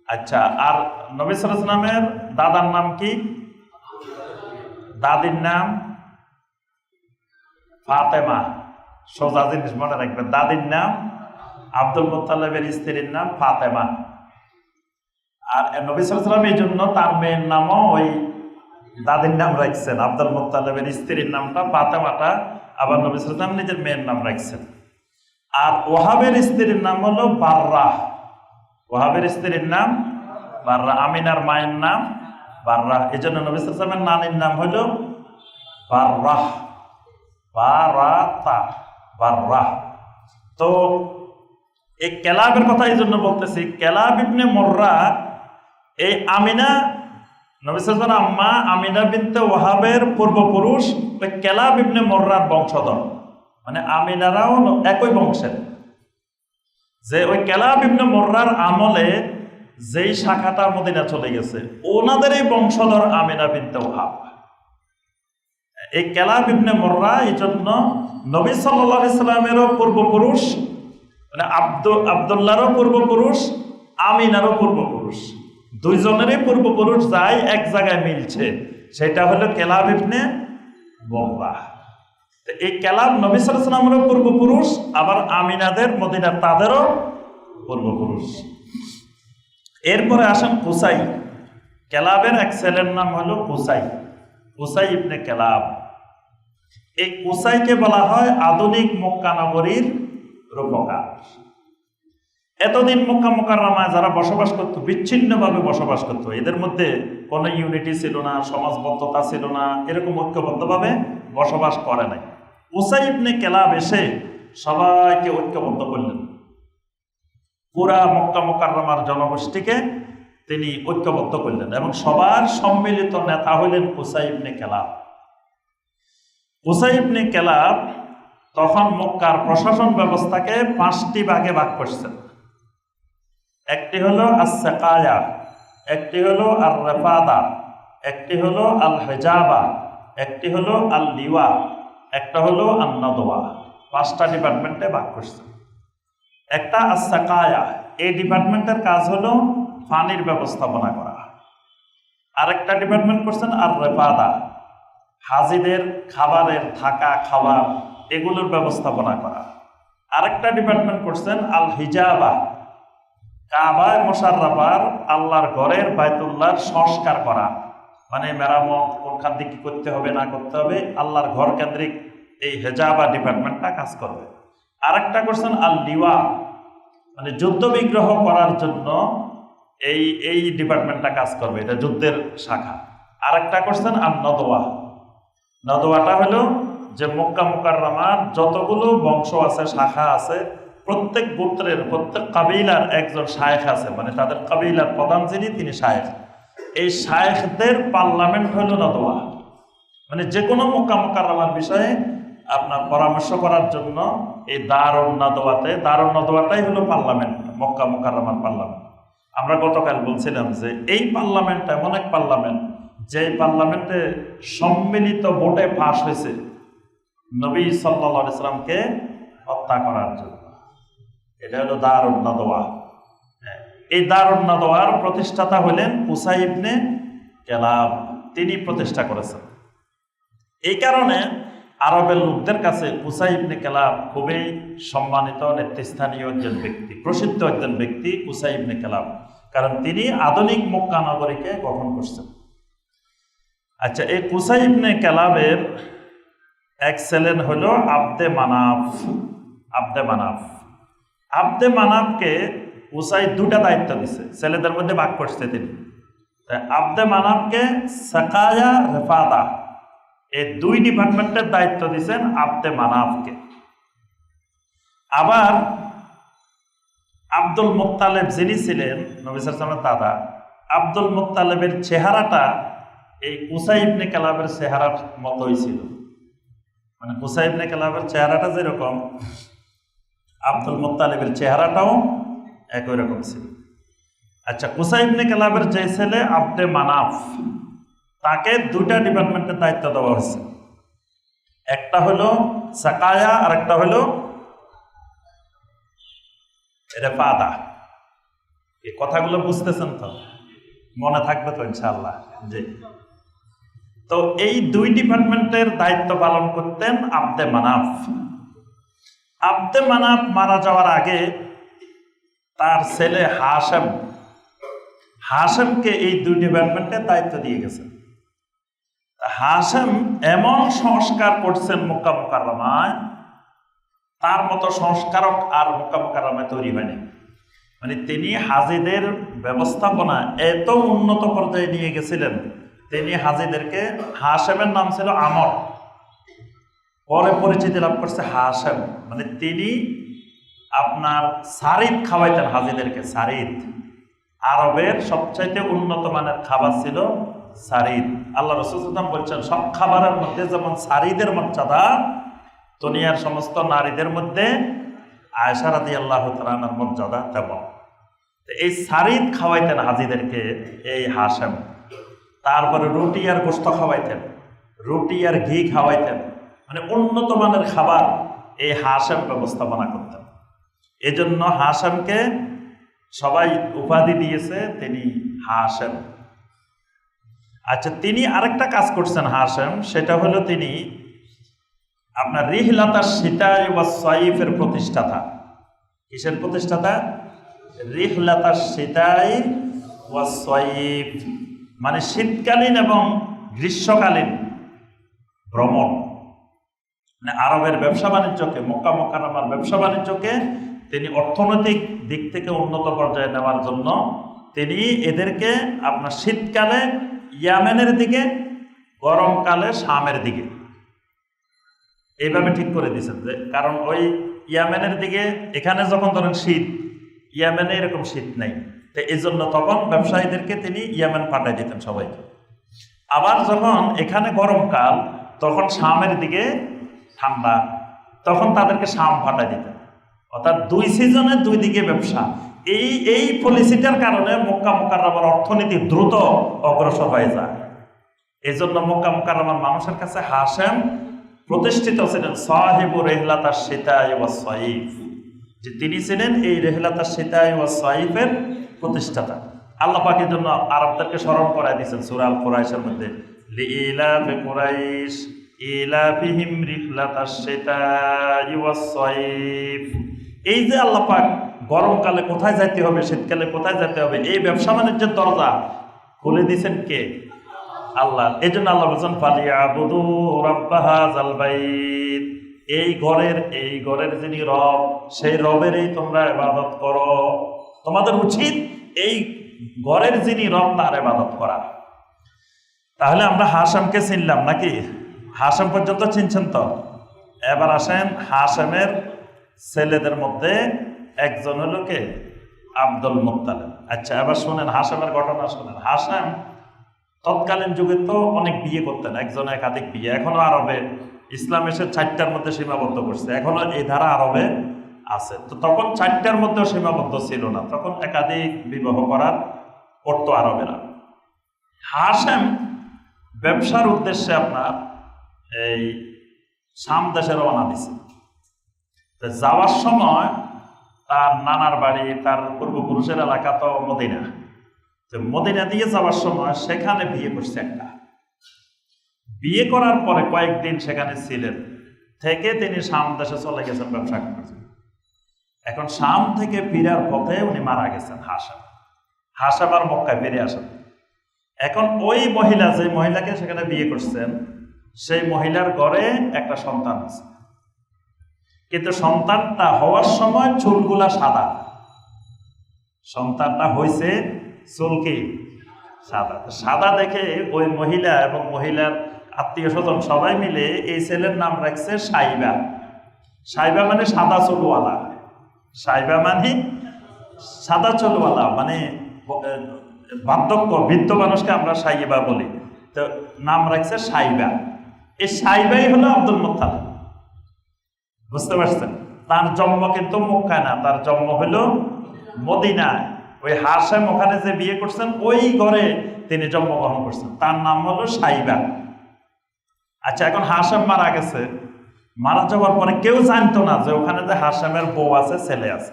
আচ্ছা, আর নবী সাল্লাল্লাহু আলাইহি ওয়াসাল্লামের দাদার নাম কি? দাদির নাম ফাতেমা। সোজা জিনিস মনে রাখবেন, দাদির নাম আব্দুল মুত্তালিবের স্ত্রীর নাম ফাতেমা। আর নবী সাল্লাল্লাহু আলাইহি ওয়াসাল্লাম এই জন্য তার মেয়ের নামও ওই দাদির নাম রাখছেন। আব্দুল মুত্তালিবের স্ত্রীর নামটা ফাতেমাটা আবার নবী সাল্লাল্লাহু আলাইহি ওয়াসাল্লাম নিজের মেয়ের নাম রাখছেন। আর ওয়াহাবের স্ত্রীর নাম হলো বাররা। ওয়াহাবের স্ত্রীর নাম বাররা, আমিনার মায়ের নাম বাররা। এই জন্য নবী সাল্লাল্লাহু আলাইহি ওয়াসাল্লামের নানির নাম হলো বাররাহ, বারাতা, বাররাহ। তো এই কেলাবের কথা এই জন্য বলতেছি, কেলাব ইবনে মুররা, এই আমিনা নবী সাল্লাল্লাহু আলাইহি ওয়াসাল্লামের আম্মা আমিনা বিনতে ওয়াহাবের পূর্বপুরুষ ওই কেলাব ইবনে মুররার বংশধর। মানে আমিনারাও একই বংশের। যে ওই কেলাব ইবনে মুররার আমলে যেই শাখাটা মদিনা চলে গেছে ওনাদের এই বংশধর আমিনা বিনতে ওয়াহাব। এই কেলাব ইবনে মুররা এই জন্য নবী সাল্লাল্লাহু আলাইহি ওয়াসাল্লামেরও পূর্বপুরুষ, মানে আব্দুল্লাহরও পূর্বপুরুষ, আমিনারও পূর্বপুরুষ। দুইজনেরই পূর্বপুরুষ যাই এক জায়গায় মিলছে, সেটা হলো কেলাব ইবনে মুররা। এই কেলাব নবী সাল্লাল্লাহু আলাইহি ওয়াসাল্লামেরও পূর্বপুরুষ, আবার আমিনাদের মদিনার তাদেরও পূর্বপুরুষ। এরপরে আসেন কুসাই। কেলাবের এক ছেলের নাম হলো কুসাই, কুসাই ইবনে কেলাব। এই কুসাইকে বলা হয় আধুনিক মক্কা নগরীর রূপকার। এতদিন মক্কা মুকাররমায় যারা বসবাস করত, বিচ্ছিন্নভাবে বসবাস করত, এদের মধ্যে কোনো ইউনিটি ছিল না, সমাজবদ্ধতা ছিল না, এরকম ঐক্যবদ্ধভাবে বসবাস করে নাই। কুসাই ইবনে কেলাব এসে সবাইকে ঐক্যবদ্ধ করলেন। পুরা মক্কা মুকাররমার জনগোষ্ঠীকে তিনি ঐক্যবদ্ধ করলেন এবং সবার সম্মিলিত নেতা হলেন কুসাই ইবনে কিলাব। কুসাই ইবনে কিলাব তখন মক্কার প্রশাসন ব্যবস্থাকে 5টি ভাগে ভাগ করছেন। একটি হলো আস-সাকায়া, একটি হলো আর-রাফাদা, একটি হলো আল-হিজাবা, একটি হলো আল-লিওয়া, একটা হলো আন-নাদওয়া। 5টা ডিপার্টমেন্টে ভাগ করছেন। একটা আস-সাকায়া, এই ডিপার্টমেন্টের কাজ হলো পানির ব্যবস্থাপনা করা। আরেকটা ডিপার্টমেন্ট করছেন আর-রাফাদা, হাজিদের খাবারের থাকা খাওয়া এগুলোর ব্যবস্থাপনা করা। আরেকটা ডিপার্টমেন্ট করছেন আল-হিজাবা, কাবায় মুশাররাফার আল্লাহর ঘরের বাইতুল্লাহর সংস্কার করা, মানে মেরামত কোনখান থেকে কি করতে হবে না করতে হবে, আল্লাহর ঘর কেন্দ্রিক এই হিজাবা ডিপার্টমেন্টটা কাজ করবে। আরেকটা করছেন আল-লিওয়া, মানে যুদ্ধ বিগ্রহ করার জন্য এই ডিপার্টমেন্টটা কাজ করবে, এটা যুদ্ধের শাখা। আরেকটা করছেন আন-নাদওয়া, নাদওয়াটা হলো যে মক্কা মুকাররমার যতগুলো বংশ আছে, শাখা আছে, প্রত্যেক গোত্রের প্রত্যেক কাবিলার একজন শায়েখ আছে, মানে তাদের কাবিলার প্রধান যিনি তিনি শায়েখ। এই শায়েখদের পার্লামেন্ট হলো নাদওয়া, মানে যে কোনো মক্কা মুকাররমার বিষয়ে আপনার পরামর্শ করার জন্য এই দারুন নাদওয়াটাই হলো পার্লামেন্ট, মক্কা মুকাররমার পার্লামেন্ট। আমরা গতকাল বলছিলাম যে এই পার্লামেন্ট এমন এক পার্লামেন্ট যে পার্লামেন্টে সম্মিলিত ভোটে পাশ হয়েছে নবী সাল্লাল্লাহু আলাইহি সাল্লামকে হত্যা করার জন্য। এটা হলো দারুন নাদওয়া। এই দারুন নাদওয়ার প্রতিষ্ঠাতা হলেন কুসাই ইবনে কিলাব, তিনি প্রতিষ্ঠা করেছেন। এই কারণে আরবের লোকদের কাছে কুসাই ইবনে কিলাব খুবই সম্মানিত নেতৃস্থানীয় একজন ব্যক্তি, প্রসিদ্ধ একজন ব্যক্তি কুসাই ইবনে কিলাব, কারণ তিনি আধুনিক মক্কা নগরীকে গঠন করছেন। আচ্ছা, এই কুসাই ইবনে কিলাবের এক ছেলে হলো আব্দে মানাফকে কুসাই 2টা দায়িত্ব দিছে, ছেলেদের মধ্যে ভাগ করছে তিনি। আব্দে মানাফকে সাকায়া রেফাদা এই 2 ডিপার্টমেন্টের দায়িত্ব দিয়েছেন আব্দে মানাফকে। আবার আব্দুল মুত্তালিব যিনি ছিলেন নবী সাল্লাল্লাহু আলাইহি ওয়াসাল্লামের দাদা, আব্দুল মুত্তালিবের চেহারাটা এই কুসাই ইবনে কিলাবের চেহারার মতোই ছিল, মানে কুসাই ইবনে কিলাবের চেহারাটা যেরকম আব্দুল মুত্তালিবের চেহারাটাও একই রকম ছিল। আচ্ছা, কুসাই ইবনে কিলাবের যে ছেলে আব্দে মানাফ, তাকে 2টা ডিপার্টমেন্টের দায়িত্ব দেওয়া হয়েছে। একটা হলো সাকায়া আর একটা হলো রেফাদা। এই কথাগুলো বুঝতেছেন তো? মনে থাকবে তো ইনশাআল্লাহ? জি। তো এই 2 ডিপার্টমেন্টের দায়িত্ব পালন করতেন আব্দে মানাফ। আব্দে মানাফ মারা যাওয়ার আগে তার ছেলে হাশেমকে এই 2 ডিপার্টমেন্টের দায়িত্ব দিয়ে গেছেন। হাশেম এমন সংস্কার করছেন মক্কা মুকাররমায়, তার মতো সংস্কারক আর মক্কা মুকাররমায় তৈরি হয়নি। মানে তিনি হাজিদের ব্যবস্থাপনা এত উন্নত পর্যায়ে নিয়ে গেছিলেন, তিনি হাজিদেরকে, হাশেমের নাম ছিল আমর, পরে পরিচিতি লাভ করছে হাশেম, মানে তিনি আপনার সারিদ খাওয়াইতেন হাজিদেরকে। সারিদ আরবের সবচাইতে উন্নত মানের খাবার ছিল সারিদ। আল্লাহ রাসূল সাল্লাল্লাহু আলাইহি ওয়াসাল্লাম বলছেন সব খাবারের মধ্যে যেমন সারিদের মর্যাদা, দুনিয়ার সমস্ত নারীদের মধ্যে আয়েশা রাদিয়াল্লাহু তাআলা আনহার মর্যাদা তেমন। এই সারিদ খাওয়াইতেন হাজিদেরকে এই হাশেম। তারপরে রুটি আর গোশত খাওয়াইতেন, রুটি আর ঘি খাওয়াইতেন, মানে উন্নত মানের খাবার এই হাশেম ব্যবস্থাপনা করতেন। এজন্য হাশেমকে সবাই উপাধি দিয়েছে তিনি হাশেম। আচ্ছা, তিনি আরেকটা কাজ করছেন হাশেম, সেটা হলো তিনি আপনার রিহলাতাস শিতাই ওয়াস সাইফের প্রতিষ্ঠাতা। কিসের প্রতিষ্ঠাতা? রিহলাতাস শিতাই ওয়াস সাইফ, মানে শীতকালীন এবং গ্রীষ্মকালীন ভ্রমণ, মানে আরবের ব্যবসা বাণিজ্যকে, মক্কা মুকাররমার ব্যবসা বাণিজ্যকে তিনি অর্থনৈতিক দিক থেকে উন্নত পর্যায়ে নেওয়ার জন্য তিনি এদেরকে আপনার শীতকালে ইয়ামেনের দিকে, গরমকালে শামের দিকে এইভাবে ঠিক করে দিয়েছেন। যে কারণ ওই ইয়ামেনের দিকে, এখানে যখন ধরেন শীত, ইয়ামেনে এরকম শীত নেই, তো এই জন্য তখন ব্যবসায়ীদেরকে তিনি ইয়ামেন পাঠাই দিতেন সবাইকে। আবার যখন এখানে গরমকাল, তখন শামের দিকে ঠান্ডা, তখন তাদেরকে শাম পাঠাই দিতেন। অর্থাৎ দুই সিজনে দুই দিকে ব্যবসা। এই পলিসিটার কারণে মক্কা মুকাররমার অর্থনীতি দ্রুত অগ্রসর হয়ে যায়। এই জন্য মক্কা মুকাররমার মানুষের কাছে হাশেম প্রতিষ্ঠিত ছিলেন সাহিবু রিহলাতাশ শিতাই ওয়াস সাইফ, যে তিনি ছিলেন এই রিহলাতাশ শিতাই ওয়াস সাইফের প্রতিষ্ঠাতা। আল্লাহ পাক এর জন্য আরবদেরকে স্মরণ করায় দিয়েছেন সূরা আল কুরাইশের মধ্যে, লিইলাফি কুরাইশ ইলাফিহিম রিহলাতাশ শিতাই ওয়াস সাইফ। এই যে আল্লাহ পাক গরমকালে কোথায় যেতে হবে, শীতকালে কোথায় যেতে হবে, এই ব্যবসা বাণিজ্যের দরজা খুলে দিয়েছেন কে? আল্লাহ। এই জন্য আল্লাহ বলছেন ফালিয়াবুদু রাব্বা হাযাল বাইত, এই ঘরের যিনি রব, সেই রবেরই তোমরা ইবাদত করো। তোমাদের উচিত এই ঘরের যিনি রব তার ইবাদত করা। তাহলে আমরা হাশেমকে চিনলাম নাকি? হাশেম পর্যন্ত চিনছেন তো? এবার আসেন হাশেমের ছেলেদের মধ্যে একজন হলো কে? Abdul Muttalib. আচ্ছা, এবার শোনেন হাশেমের ঘটনা শোনেন। হাশেম তৎকালীন যুগে তো অনেক বিয়ে করতেন, একজন একাধিক বিয়ে। এখনো আরবে ইসলাম এসে 4টার মধ্যে সীমাবদ্ধ করছে, এখনো এই ধারা আরবে আছে। তো তখন 4টার মধ্যেও সীমাবদ্ধ ছিল না, তখন একাধিক বিবাহ করতো আরবেরা। হাশেম ব্যবসার উদ্দেশ্যে আপনার এই শাম দেশে রওনা দিছে। যাওয়ার সময় তার নানার বাড়ি, তার পূর্বপুরুষের এলাকা তো মদিনা। তো মদিনা দিয়ে যাওয়ার সময় সেখানে বিয়ে করছে একটা। বিয়ে করার পরে কয়েকদিন সেখানে ছিলেন, থেকে তিনি শাম দেশে চলে গেছেন ব্যবসা করতে। এখন শাম থেকে ফিরার পথে উনি মারা গেছেন হাশেম আর মক্কায় ফিরে আসেন। এখন ওই মহিলা, যে মহিলাকে সেখানে বিয়ে করছেন, সেই মহিলার ঘরে একটা সন্তান আছে, কিন্তু সন্তানটা হওয়ার সময় চুলগুলা সাদা। সন্তানটা হয়েছে চুল কি সাদা। সাদা দেখে ওই মহিলা এবং মহিলার আত্মীয় স্বজন সবাই মিলে এই ছেলের নাম রাখছে সাইবা। সাইবা মানে সাদা চুলওয়ালা। সাইবা মানে সাদা চুলওয়ালা, মানে বার্ধক্য বৃদ্ধ মানুষকে আমরা সাইবা বলি, তো নাম রাখছে সাইবা। এই সাইবাই হলো আব্দুল মুত্তালিব। বুঝতে পারছেন? তার জন্ম কিন্তু মক্কায় না, তার জন্ম হলো মদিনায়। ওই হাশেম ওখানে যে বিয়ে করছেন ওই ঘরে তিনি জন্মগ্রহণ করছেন, তার নাম হলো সাইবা। আচ্ছা, এখন হাশেম মারা গেছে। মারা যাওয়ার পরে কেউ জানতো না যে ওখানে যে হাশেমের বউ আছে, ছেলে আছে।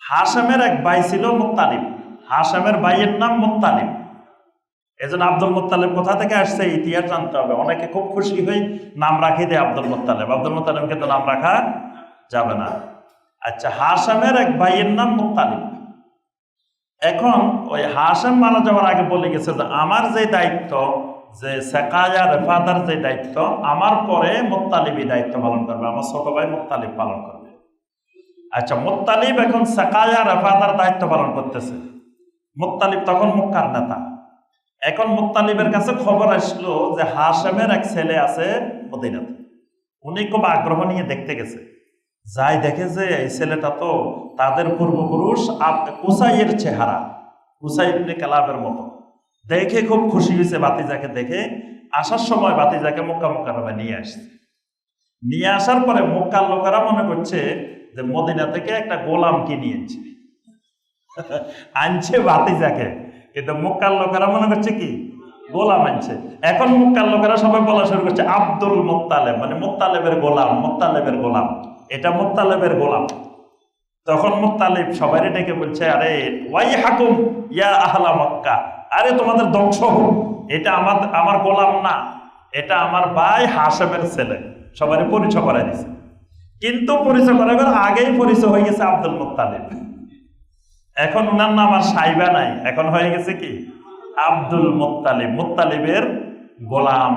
হাশেমের এক ভাই ছিল মুত্তালিব, হাশেমের ভাইয়ের নাম মুত্তালিব। এজন্য আব্দুল মুত্তালিব কোথা থেকে আসছে ইতিহাস জানতে হবে। অনেকে খুব খুশি হয়ে নাম রাখি দেয় আব্দুল মুত্তালিব। আব্দুল মুত্তালিবকে তো নাম রাখা যাবে না। আচ্ছা, হাশেমের এক ভাইয়ের নাম মুত্তালিব। এখন ওই হাশেম মারা যাওয়ার আগে বলে গেছে যে আমার যে দায়িত্ব, যে সেকায়া রেফাদার যে দায়িত্ব, আমার পরে মুত্তালিবই দায়িত্ব পালন করবে, আমার ছোট ভাই মুত্তালিব পালন করবে। আচ্ছা, মুত্তালিব এখন সেকায়া রেফাদার দায়িত্ব পালন করতেছে। মুত্তালিব তখন মক্কার নেতা। এখন মুত্তালিবের কাছে খবর আসলো যে হাশেমের এক ছেলে আছে মদিনাতে। উনি খুব আগ্রহ নিয়ে দেখতে গেছে। যাই দেখে যে এই ছেলেটা তো তাদের পূর্বপুরুষ কুসাইয়ের চেহারা, কুসাই ইবনে কালাবের মতো। দেখে খুব খুশি হয়েছে বাতিজাকে দেখে। আসার সময় বাতিজাকে মক্কা মুকাররমায় নিয়ে আসছে। নিয়ে আসার পরে মক্কার লোকেরা মনে করছে যে মদিনা থেকে একটা গোলাম কিনিয়েছে, আনছে বাতিজাকে, কিন্তু মক্কার লোকেরা মনে করছে কি গোলাম আনছে। এখন মক্কার লোকেরা সবাই বলা শুরু করছে আব্দুল মুত্তালিব, মানে মুত্তালিবের গোলাম, মুত্তালিবের গোলাম, এটা মুত্তালিবের গোলাম। তখন মুত্তালিব সবাই ডেকে বলছে, আরে ওয়াই হাকুম ইয়া আহলা মক্কা, আরে তোমাদের ধ্বংস হোক, এটা আমার গোলাম না, এটা আমার ভাই হাশেমের ছেলে। সবাই পরিচয় করাই দিছে, কিন্তু পরিচয় করাবার আগেই পরিচয় হয়ে গেছে আব্দুল মুত্তালিব। এখন ওনার নাম আর সাইবা নাই, এখন হয়ে গেছে কি আব্দুল মুত্তালিব, মুত্তালিবের গোলাম।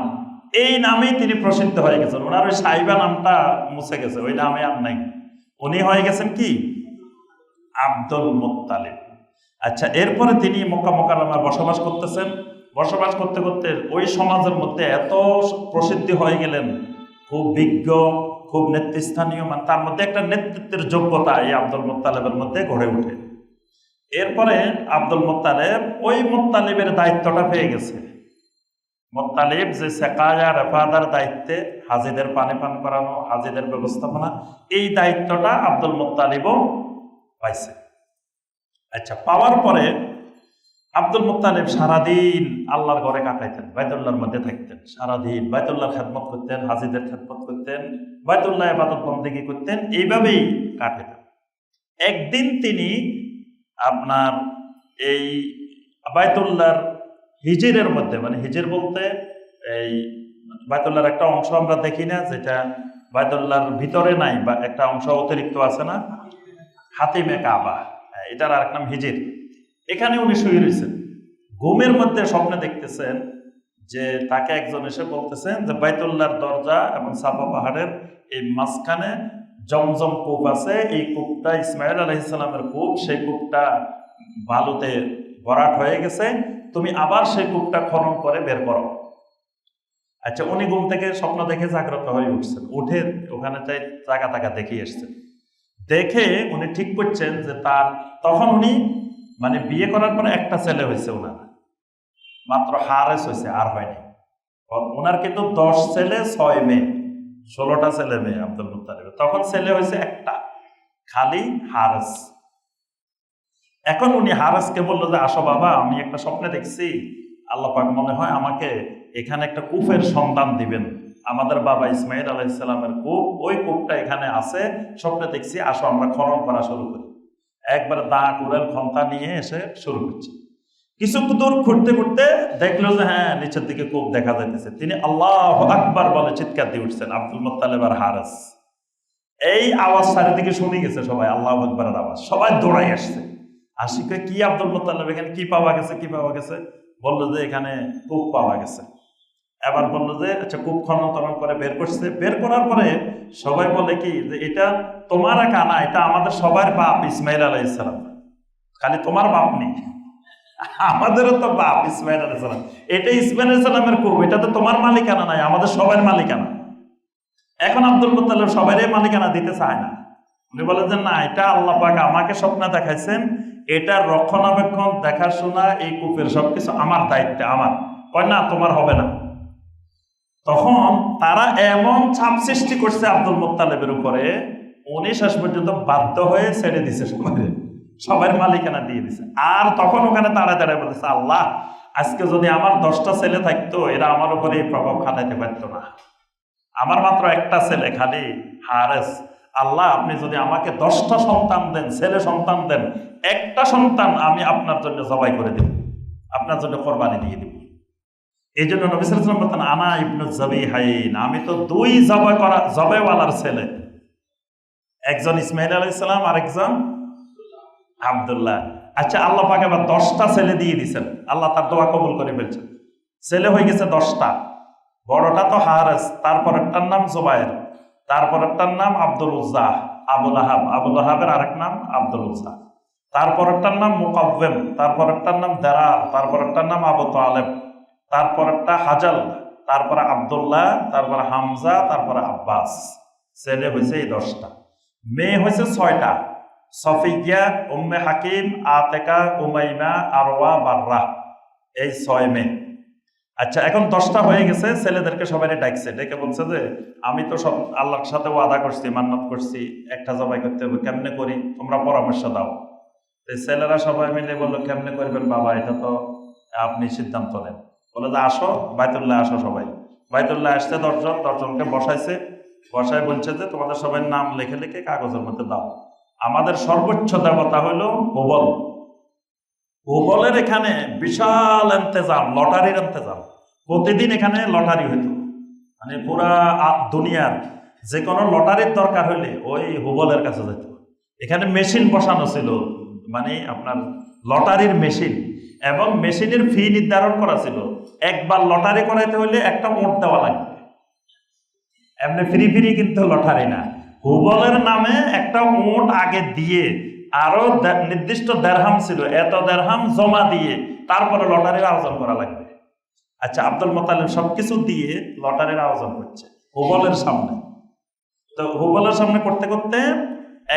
এই নামেই তিনি প্রসিদ্ধ হয়ে গেছেন। ওনার ওই সাইবা নামটা মুছে গেছে, ওই নামে আর নাই। উনি হয়ে গেছেন কি আব্দুল মুত্তালিব। আচ্ছা, এরপরে তিনি মক্কা মুকাররমায় বসবাস করতেছেন। বসবাস করতে করতে ওই সমাজের মধ্যে এত প্রসিদ্ধি হয়ে গেলেন, খুব বিজ্ঞ, খুব নেতৃস্থানীয়, মানে তার মধ্যে একটা নেতৃত্বের যোগ্যতা এই আব্দুল মুত্তালিবের মধ্যে গড়ে ওঠে। এরপরে আব্দুল মুত্তালিব ওই মুত্তালিবের দায়িত্বটা পেয়ে গেছে। মুত্তালিব যে সেকায়া রেফাদার দায়িত্বে, হাজিদের পানি পান করানো, হাজিদের ব্যবস্থাপনা, এই দায়িত্বটা আব্দুল মুত্তালিবও পাইছে। আচ্ছা, পাওয়ার পরে আব্দুল মুত্তালিব সারাদিন আল্লাহর ঘরে কাটাইতেন, বাইতুল্লাহর মধ্যে থাকতেন, সারাদিন বাইতুল্লাহর খেদমত করতেন, হাজিদের খেদমত করতেন, বাইতুল্লাহ ইবাদত বন্দেগী করতেন, এইভাবেই কাটাতেন। একদিন তিনি আপনার এই বাইতুল্লাহর হিজিরের মধ্যে, মানে হিজির বলতে এই বাইতুল্লাহর একটা অংশ আমরা দেখি না, যেটা বাইতুল্লাহর ভিতরে নাই, বা একটা অংশ অতিরিক্ত আছে না, হাতিমে কাবা, এটার আরেক নাম হিজির। এখানে উনি শুয়ে রয়েছেন, ঘুমের মধ্যে স্বপ্নে দেখতেছেন যে তাকে একজন এসে বলতেছেন যে বাইতুল্লাহর দরজা এবং সাফা পাহাড়ের এই মাঝখানে জমজম কূপ আছে, এই কূপটা ইসমাইল আলাইহিস সালামের কূপ, সেই কূপটা বালুতে ভরাট হয়ে গেছে, তুমি আবার সেই কূপটা খনন করে বের করো। আচ্ছা, উনি ঘুম থেকে স্বপ্ন দেখে জাগ্রত হয়ে উঠছেন, উঠে ওখানে যাই জায়গা টাকা দেখে এসছেন। দেখে উনি ঠিক করছেন যে তার, তখন উনি মানে বিয়ে করার পরে একটা ছেলে হয়েছে ওনার, মাত্র হারেস হয়েছে, আর হয়নি। ওনার কিন্তু 10 ছেলে 6 মেয়ে, 16টা ছেলে মেয়ে আব্দুল মুত্তালিব। তখন ছেলে হয়েছে একটা, খালি হারেস। এখন উনি হারেসকে বললো যে আসো বাবা, আমি একটা স্বপ্নে দেখছি আল্লাহ পাক মনে হয় আমাকে এখানে একটা কূপের সন্ধান দিবেন, আমাদের বাবা ইসমাইল আলাইহিস সালামের কূপ, ওই কূপটা এখানে আছে, স্বপ্নে দেখছি, আসো আমরা খনন করা শুরু করি। একবার দা কুড়াল খন্তা নিয়ে এসে শুরু করছে। কিছু দূর ঘুরতে ঘুরতে দেখলো যে হ্যাঁ, নিচের দিকে কূপ দেখা যাইতেছে। তিনি আল্লাহু আকবার বলে চিৎকার দিয়ে উঠছেন, আব্দুল মুত্তালিব আর হারেস। এই আওয়াজ চারিদিকে শুনে গেছে সবাই, আল্লাহু আকবারের আওয়াজ, সবাই দৌড়াই আসছে। আশিকে কি আব্দুল মুত্তালিব, এখানে কি পাওয়া গেছে, কি পাওয়া গেছে? বললো যে এখানে কূপ পাওয়া গেছে। এবার বললো যে আচ্ছা, কূপ খনন টনন করে বের করছে। বের করার পরে সবাই বলে কি যে এটা তোমার একা না, এটা আমাদের সবার বাপ ইসমাইল আলাইহিস সালাম, খালি তোমার বাপ নেই, আমাদেরও তো বাপ ইসমাইল আলাইহিস সালাম, এটা ইসমাইল আলাইহিস সালামের কূপ, এটা তো তোমার মালিকানা নাই, আমাদের সবার মালিকানা। এখন আব্দুল মুত্তালিব সবারই মালিকানা দিতে চায় না। উনি বলে যে না, এটা আল্লাহ পাক আমাকে স্বপ্ন দেখাইছেন, এটার রক্ষণাবেক্ষণ, দেখাশোনা, এই কূপের সবকিছু আমার দায়িত্বে, আমার। কয় না, তোমার হবে না। তখন তারা এমন চাপ সৃষ্টি করছে আব্দুল মুত্তালিবের উপরে, উনি শেষ পর্যন্ত বাধ্য হয়ে ছেড়ে দিছে, সবার মালিকানা দিয়ে দিছে। আর তখন ওখানে তাড়াতাড়ি বলেছে, আল্লাহ আজকে যদি আমার 10টা ছেলে থাকতো, এরা আমার উপরে এই প্রভাব খাটাইতে পারতো না, আমার মাত্র একটা ছেলে, খালি হারেস। আল্লাহ আপনি যদি আমাকে 10টা সন্তান দেন, ছেলে সন্তান দেন, একটা সন্তান আমি আপনার জন্য জবাই করে দেব, আপনার জন্য কোরবানি দিয়ে দেব। এই জন্য নবী সাল্লাল্লাহু আলাইহি ওয়াসাল্লাম বলতেন, আনা ইবনু যাবিহাইন, আমি তো 2 জবাইওয়ালার ছেলে, একজন ইসমাইল আলাইহিস সালাম, আরেকজন আব্দুল্লাহ। আচ্ছা, আল্লাহ পাক আবার 10টা ছেলে দিয়ে দিয়েছেন, আল্লাহ তার দোয়া কবুল করে ফেলছেন, ছেলে হয়ে গেছে 10টা। বড়টা তো হারেস, তারপরেরটার নাম জুবায়ের, তারপরেরটার নাম আব্দুল উজ্জা, আবুল আহাব, আবুল আহাবের আরেক নাম আব্দুল উজ্জা, তারপরেরটার নাম মুকাওয়েম, তারপরেরটার নাম দারার, তারপরেরটার নাম আবু তালেব, তারপরেরটা হাজাল, তারপরে আব্দুল্লাহ, তারপরে হামজা, তারপরে আব্বাস। ছেলে হয়েছে এই 10টা, মেয়ে হয়েছে 6টা, সফিয়া, উম্মে হাকিম, আতেকা, উমাইমা, আরওয়া, বাররা, এই 6 মেয়ে। আচ্ছা, এখন 10টা হয়ে গেছে, ছেলেদেরকে সবাই ডাকছে, ডেকে বলছে যে আমি তো সব আল্লাহর সাথে ওয়াদা করছি, মান্নাত করছি, একটা জবাই করতে হবে, কেমনে করি তোমরা পরামর্শ দাও। ছেলেরা সবাই মিলে বললো, কেমনে করবেন বাবা, এটা তো আপনি সিদ্ধান্ত নেন। বলে যে আসো বাইতুল্লাহ, আসো সবাই। বাইতুল্লাহ আসছে 10জনকে বসাইছে, বসায় বলছে যে তোমাদের সবাই নাম লিখে লিখে কাগজের মধ্যে দাও। আমাদের সর্বোচ্চ দেবতা হইল হুবল। হুবলের এখানে বিশাল ইন্তেজাম, লটারির ইন্তেজাম, প্রতিদিন এখানে লটারি হইত, মানে পুরা দুনিয়ার যে কোনো লটারির দরকার হইলে ওই হুবলের কাছে যেত। এখানে মেশিন বসানো ছিল, মানে আপনার লটারির মেশিন, এবং মেশিনের ফি নির্ধারণ করা ছিল। একবার লটারি করাইতে হইলে একটা মোট দেওয়া লাগবে, এমনি ফ্রি ফ্রি কিন্তু লটারি না। হুবলের নামে একটা মোট আগে দিয়ে, আরো নির্দিষ্ট দেরহাম ছিল, এত দেরহাম জমা দিয়ে তারপরে লটারির আয়োজন করা লাগবে। আচ্ছা, আব্দুল মুত্তালিব সবকিছু দিয়ে লটারির আয়োজন করছে হুবলের সামনে। তো হুবলের সামনে করতে করতে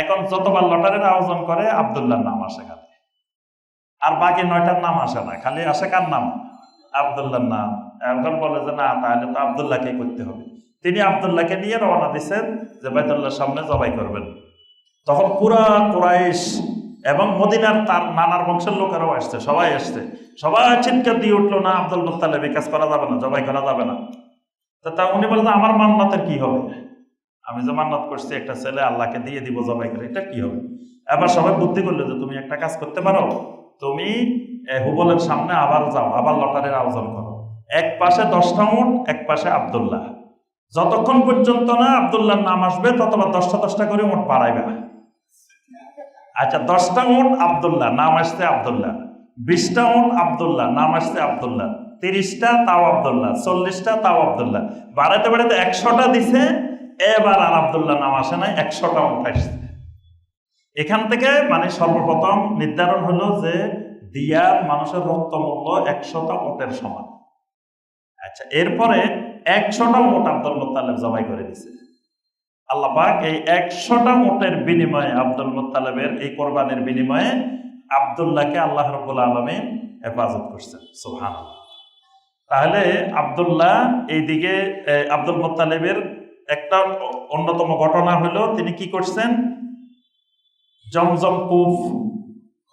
এখন যতবার লটারির আয়োজন করে আব্দুল্লাহর নাম আসে। আর বাকি 9টার নাম আসে না, খালি আসে কার নাম? আব্দুল্লাহর নাম। এখন বলে যে না, তাহলে তো আব্দুল্লাহকে করতে হবে। তিনি আব্দুল্লাহকে নিয়ে রওনা দিচ্ছেন যে বাইতুল্লাহর সামনে জবাই করবেন। তখন পুরা কুরাইশ এবং মদিনার তার নানার বংশের লোকেরাও আসছে, সবাই আসছে, সবাই চিৎকার দিয়ে উঠলো, না আব্দুল মুত্তালিব, এই কাজ করা যাবে না, জবাই করা যাবে না। তা উনি বললেন আমার মান্নাতের কি হবে? আমি যে মান্নাত করছি একটা ছেলে আল্লাহকে দিয়ে দিব জবাই করে, এটা কি হবে? এবার সবাই বুদ্ধি করলো যে তুমি একটা কাজ করতে পারো, তুমি হুবলের সামনে আবার যাও, আবার লটারির আয়োজন করো। এক পাশে 10টা উট, এক পাশে আব্দুল্লাহ। যতক্ষণ পর্যন্ত না আব্দুল্লাহর নাম আসবে ততবার 10টা করে উট বাড়াইবে। আচ্ছা, 10টা উট আব্দুল্লাহ, নাম আসছে আব্দুল্লাহ। 20টা উট আব্দুল্লাহ, নাম আসছে আব্দুল্লাহ। 30টা তাও আব্দুল্লাহ, 40টা তাও আব্দুল্লাহ। বাড়াতে বাড়াতে 100টা দিছে। এবার আর আব্দুল্লাহ নাম আসে নাই, 100টা উট আসছে। এখান থেকে মানে সর্বপ্রথম নির্ধারণ হলো যে দিয়ার মানুষের রক্ত মূল্য 100টা উটের সমান। আচ্ছা, এরপরে 100টা উট আব্দুল মুত্তালিব জবাই করে দিছে। আল্লাহ পাক এই 100টা উটের বিনিময়ে, আব্দুল মুত্তালিবের এই কোরবানির বিনিময়ে আব্দুল্লাহকে আল্লাহ রাব্বুল আলামিন হেফাজত করছেন। সুবহানাল্লাহ। তাহলে আব্দুল্লাহ এইদিকে আব্দুল মুত্তালিবের একটা অন্যতম ঘটনা হলো তিনি কি করছেন? জমজম কূপ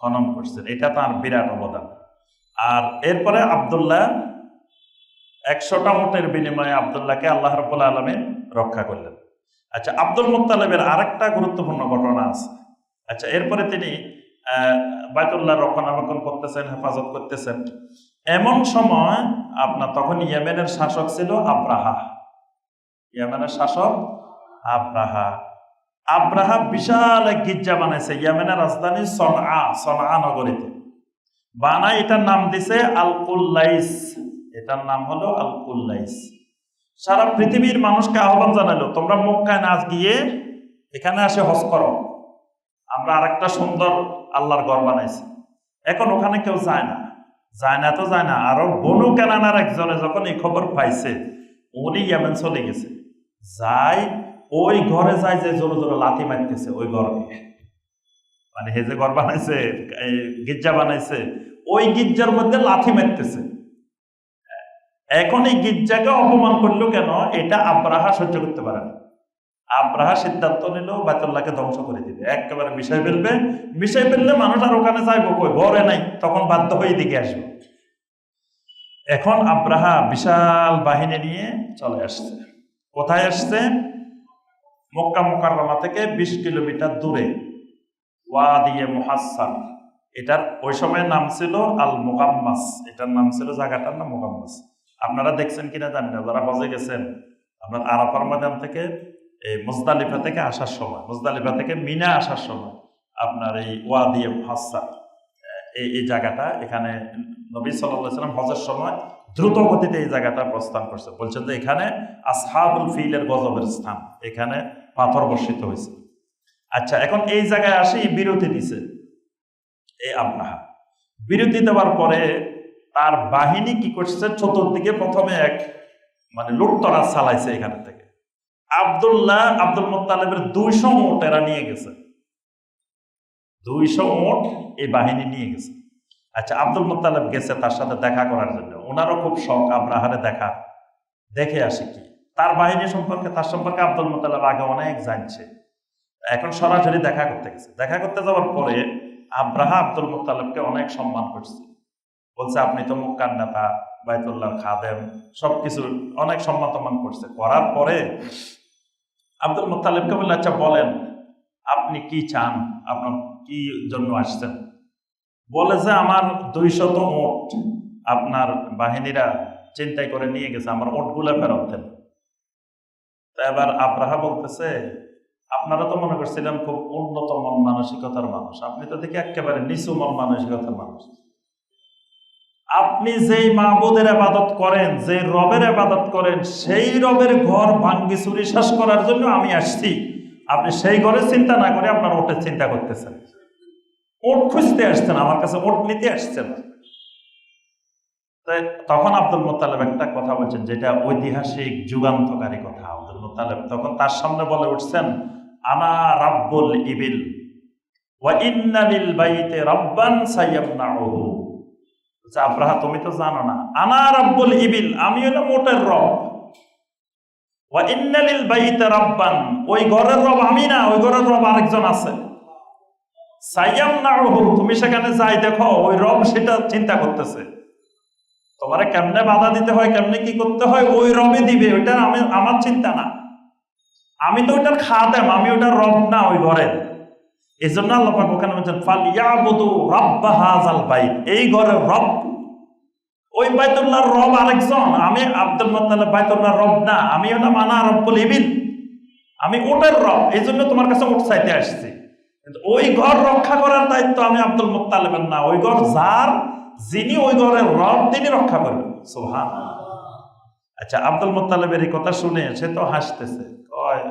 খনন করছেন, এটা তার বিরাট অবদান। আর এরপরে আব্দুল্লাহ 100টা উটের বিনিময়ে আব্দুল্লাহকে আল্লাহ রাব্বুল আলামিন রক্ষা করলেন। আচ্ছা, আব্দুল মুত্তালিবের আরেকটা গুরুত্বপূর্ণ ঘটনা আছে। আচ্ছা, এরপরে তিনি বাইতুল্লাহ রক্ষণাবেক্ষণ করতেছেন, হেফাজত করতেছেন। এমন সময় আপনার তখন ইয়েমেনের শাসক ছিল আব্রাহা। ইয়েমেনের শাসক আব্রাহা। আব্রাহা বিশাল এক গির্জা বানাইছে ইয়েমেনের রাজধানী সনআ নগরীতে বানায়। এটার নাম দিছে আল কুল্লাইস। এটার নাম হলো আল কুল্লাইস। সারা পৃথিবীর মানুষকে আহ্বান জানালো, তোমরা মক্কায় না গিয়ে এখানে আসে হজ করো। আমরা আরেকটা সুন্দর আল্লাহর ঘর বানাইছি। এখন ওখানে কেউ যায় না, তো যায় না। আরো বনু কেনানার একজনে যখন এই খবর পাইছে, উনি ইয়েমেন চলে গেছে। যায় ওই ঘরে যায়, যে জোরে জোরে লাথি মারতেছে ওই ঘরকে। মানে হে যে ঘর বানাইছে, গির্জা বানাইছে, ওই গির্জার মধ্যে লাথি মারতেছে। এখন এই গির্জাকে অপমান করলো কেন? এটা আব্রাহা সহ্য করতে পারে না। আব্রাহা সিদ্ধান্ত নিল বাইতুল্লাহকে ধ্বংস করে দিবে, একেবারে মিশাই ফেলবে। মিশাই ফেললে মানুষ আর ওখানে যাইবো কই? ঘরে নাই, তখন বাধ্য হয়ে দিকে আসবে। এখন আব্রাহা বিশাল বাহিনী নিয়ে চলে আসছে। কোথায় আসছে? মক্কা মুকাররমা থেকে 20 কিলোমিটার দূরে ওয়াদিয়ে মুহাসসার। এটার ওই সময় নাম ছিল আল মুকাম্মাস। এটার নাম ছিল, জায়গাটার নাম মুকাম্মাস। আপনারা দেখছেন কিনা জানি না, যারা হজে গেছেন, আপনার আরাফার ময়দান থেকে এই মুজদালিফা থেকে আসার সময়, মুজদালিফা থেকে মিনা আসার সময় আপনার এই ওয়াদিয়ে মুহাসসার এই জায়গাটা, এখানে নবী সাল্লাল্লাহু আলাইহি ওয়াসাল্লাম হজের সময় দ্রুত গতিতে এই জায়গাটা প্রস্থান করছে। বলছেন যে এখানে আসহাবুল ফিলের গজবের স্থান, এখানে পাথর বর্ষিত হয়েছে। আচ্ছা, এখন এই জায়গায় আসি বিরতি দিছে এই আব্রাহা। বিরতি দেওয়ার পরে তার বাহিনী কি করছে? চতুর্দিকে প্রথমে এক মানে লুটতরাজ চালাইছে। এখান থেকে আব্দুল মুত্তালিবের 200 উট এরা নিয়ে গেছে। 200 উট এই বাহিনী নিয়ে গেছে। আচ্ছা, আব্দুল মুত্তালিব গেছে তার সাথে দেখা করার জন্য। ওনারও খুব শখ আব্রাহারে দেখা, দেখে আসে কি তার বাহিনী সম্পর্কে। তার সম্পর্কে আব্দুল মুত্তালিব আগে অনেক জানছে, এখন সরাসরি দেখা করতে গেছে। দেখা করতে যাওয়ার পরে আব্রাহা আব্দুল মুত্তালিবকে অনেক সম্মান করছে। বলছে আপনি তো মক্কার নেতা, বাইতুল্লাহর খাদেম, সবকিছু অনেক সম্মান টম্মান করছে। করার পরে আব্দুল মুত্তালিবকে বললে, আচ্ছা বলেন আপনি কি চান, আপনার কি জন্য আসছেন? বলে যে আমার 200 উট আপনার বাহিনীরা চিন্তাই করে নিয়ে গেছে, আমার উটগুলো ফেরত দেন। তা এবার আব্রাহা বলতেছে, আপনারা তো মনে করছিলেন খুব উন্নত মন মানসিকতার মানুষ, আপনি তো দেখি একেবারে নিচু মন মানসিকতার মানুষ। আপনি যেই মাবুদের ইবাদত করেন, যে রবের ইবাদত করেন, সেই রবের ঘর ভাঙ্গি চুরি শেষ করার জন্য আমি আসছি। আপনি সেই ঘরে চিন্তা না করে আপনার ওটের চিন্তা করতেছেন। ওট খুঁজতে আসছেন, আমার কাছে ওট নিতে আসছেন। তখন আব্দুল মুত্তালিব একটা কথা বলছেন, যেটা ঐতিহাসিক যুগান্তকারী কথা। আব্দুল মুত্তালিব তখন তার সামনে বলে উঠছেন, আনা রাব্বুল ইবিল, ওয়া ইন্না লিল বাইতি রাব্বান সায়ামনাউহু। আব্রাহা, তুমি তো জানো না, আনা রাব্বুল ইবিল, আমি হলাম উটের রব। ওয়া ইন্না লিল বাইতি রাব্বান, ওই ঘরের রব আমি না, ওই ঘরের রব আরেকজন আছে। সায়ামনাউহু, তুমি সেখানে যাই দেখো, ওই রব সেটা চিন্তা করতেছে। তোমারে কেমনে বাধা দিতে হয়, কেমনে কি করতে হয়, ওই রবে দিবে, ওইটা আমার চিন্তা না। আমি তো ওইটার খাদেম, আমি ওইটার রব না ওই ঘরের। এই জন্য আল্লাহ পাক ওখানে বলছেন ফালিয়াবুদু রাব্ব হাযাল বাইত, এই ঘরের রব। ওই বাইতুল্লাহর রব আরেকজন, আমি আব্দুল মুত্তালিব বাইতুল্লাহর রব না, আমি হলাম আনা রাব্বুল ইবিল, আমি ওটার রব। এই জন্য তোমার কাছে উট চাইতে আসছি। কিন্তু ওই ঘর রক্ষা করার দায়িত্ব আমি আব্দুল মুত্তালিবের না, ওই ঘর যার, যিনি ওই ঘরের রব, তিনি রক্ষা করবেন। সুবহানাল্লাহ। আচ্ছা, আব্দুল মুত্তালিবের এই কথা শুনে সে তো হাসতেছে,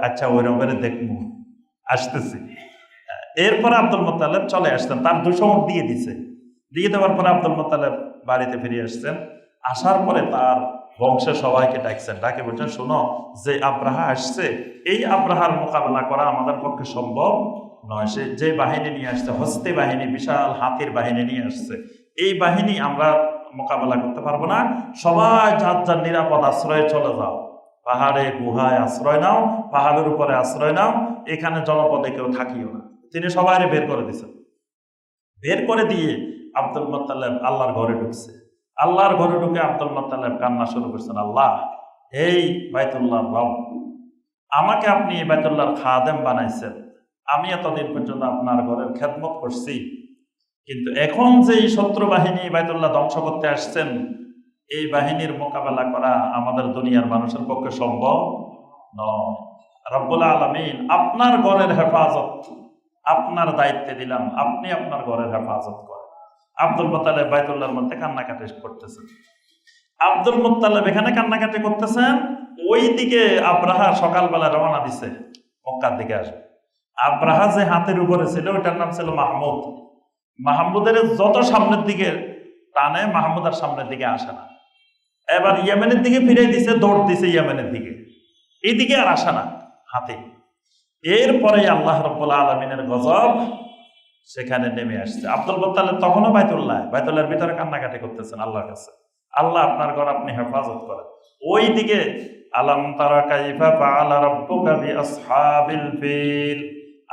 আচ্ছা ওই রবের দেখবো, আসতেছি। এরপরে আব্দুল মুত্তালিব চলে আসছেন, তার 200 উট দিয়ে দিছে। দিয়ে দেওয়ার পরে আব্দুল মুত্তালিব বাড়িতে ফিরে আসছেন। আসার পরে তার বংশের সবাইকে ডাকছেন, ডাকে বলছেন, শোনো, যে আব্রাহা আসছে, এই আব্রাহার মোকাবেলা করা আমাদের পক্ষে সম্ভব নয়। সে যে বাহিনী নিয়ে আসছে, হস্তি বাহিনী, বিশাল হাতির বাহিনী নিয়ে আসছে, এই বাহিনী আমরা মোকাবেলা করতে পারবো না। সবাই যার যার নিরাপদ আশ্রয়ে চলে যাও, পাহাড়ে গুহায় আশ্রয় নাও, পাহাড়ের উপরে আশ্রয় নাও, এখানে জনপদে কেউ থাকিও না। তিনি সবাই বের করে দিচ্ছেন। বের করে দিয়ে আব্দুল মুত্তালিব আল্লাহর ঘরে ঢুকছে। আল্লাহর ঘরে ঢুকে আব্দুল মুত্তালিব কান্না শুরু করছেন, আল্লাহ, এই বাইতুল্লাহর রব, আমাকে আপনি এই বাইতুল্লাহর খাদেম বানাইছেন, আমি এতদিন পর্যন্ত আপনার ঘরের খেদমত করছি, কিন্তু এখন যে শত্রু বাহিনী বাইতুল্লাহ ধ্বংস করতে আসছেন, এই বাহিনীর মোকাবেলা করা আমাদের দুনিয়ার মানুষের পক্ষে সম্ভব নয়। রব্বুল আলামিন আপনার ঘরের হেফাজত আপনার দায়িত্বে দিলাম, আপনি আপনার ঘরের হেফাজত করেন। আব্দুল মুত্তালিব বাইতুল্লাহর মধ্যে কান্নাকাটি করতেছেন। আব্দুল মুত্তালিব এখানে কান্নাকাটি করতেছেন, ওই দিকে আব্রাহা সকালবেলা রওনা দিছে, মক্কার দিকে আসবে। আব্রাহা যে হাতের উপরে ছিল, ওইটার নাম ছিল মাহমুদ। মাহমুদের যত সামনের দিকে টানে, মাহমুদ আর সামনের দিকে আসে না। এবার ইয়েমেনের দিকে ফিরে দিছে, দৌড় দিছে ইয়েমেনের দিকে, এইদিকে আর আসে না হাতে। এরপরে আল্লাহ রাব্বুল আলামিনের গজব সেখানে নেমে আসছে। আব্দুল মুত্তালিব তখনও বাইতুল্লাহর ভিতরে কান্নাকাটি করতেছেন আল্লাহর কাছে, আল্লাহ আপনার ঘর আপনি হেফাজত করেন। ওই দিকে আলাম তারা কাইফা ফাআলা রাব্বুকা বিআসহাবিল ফিল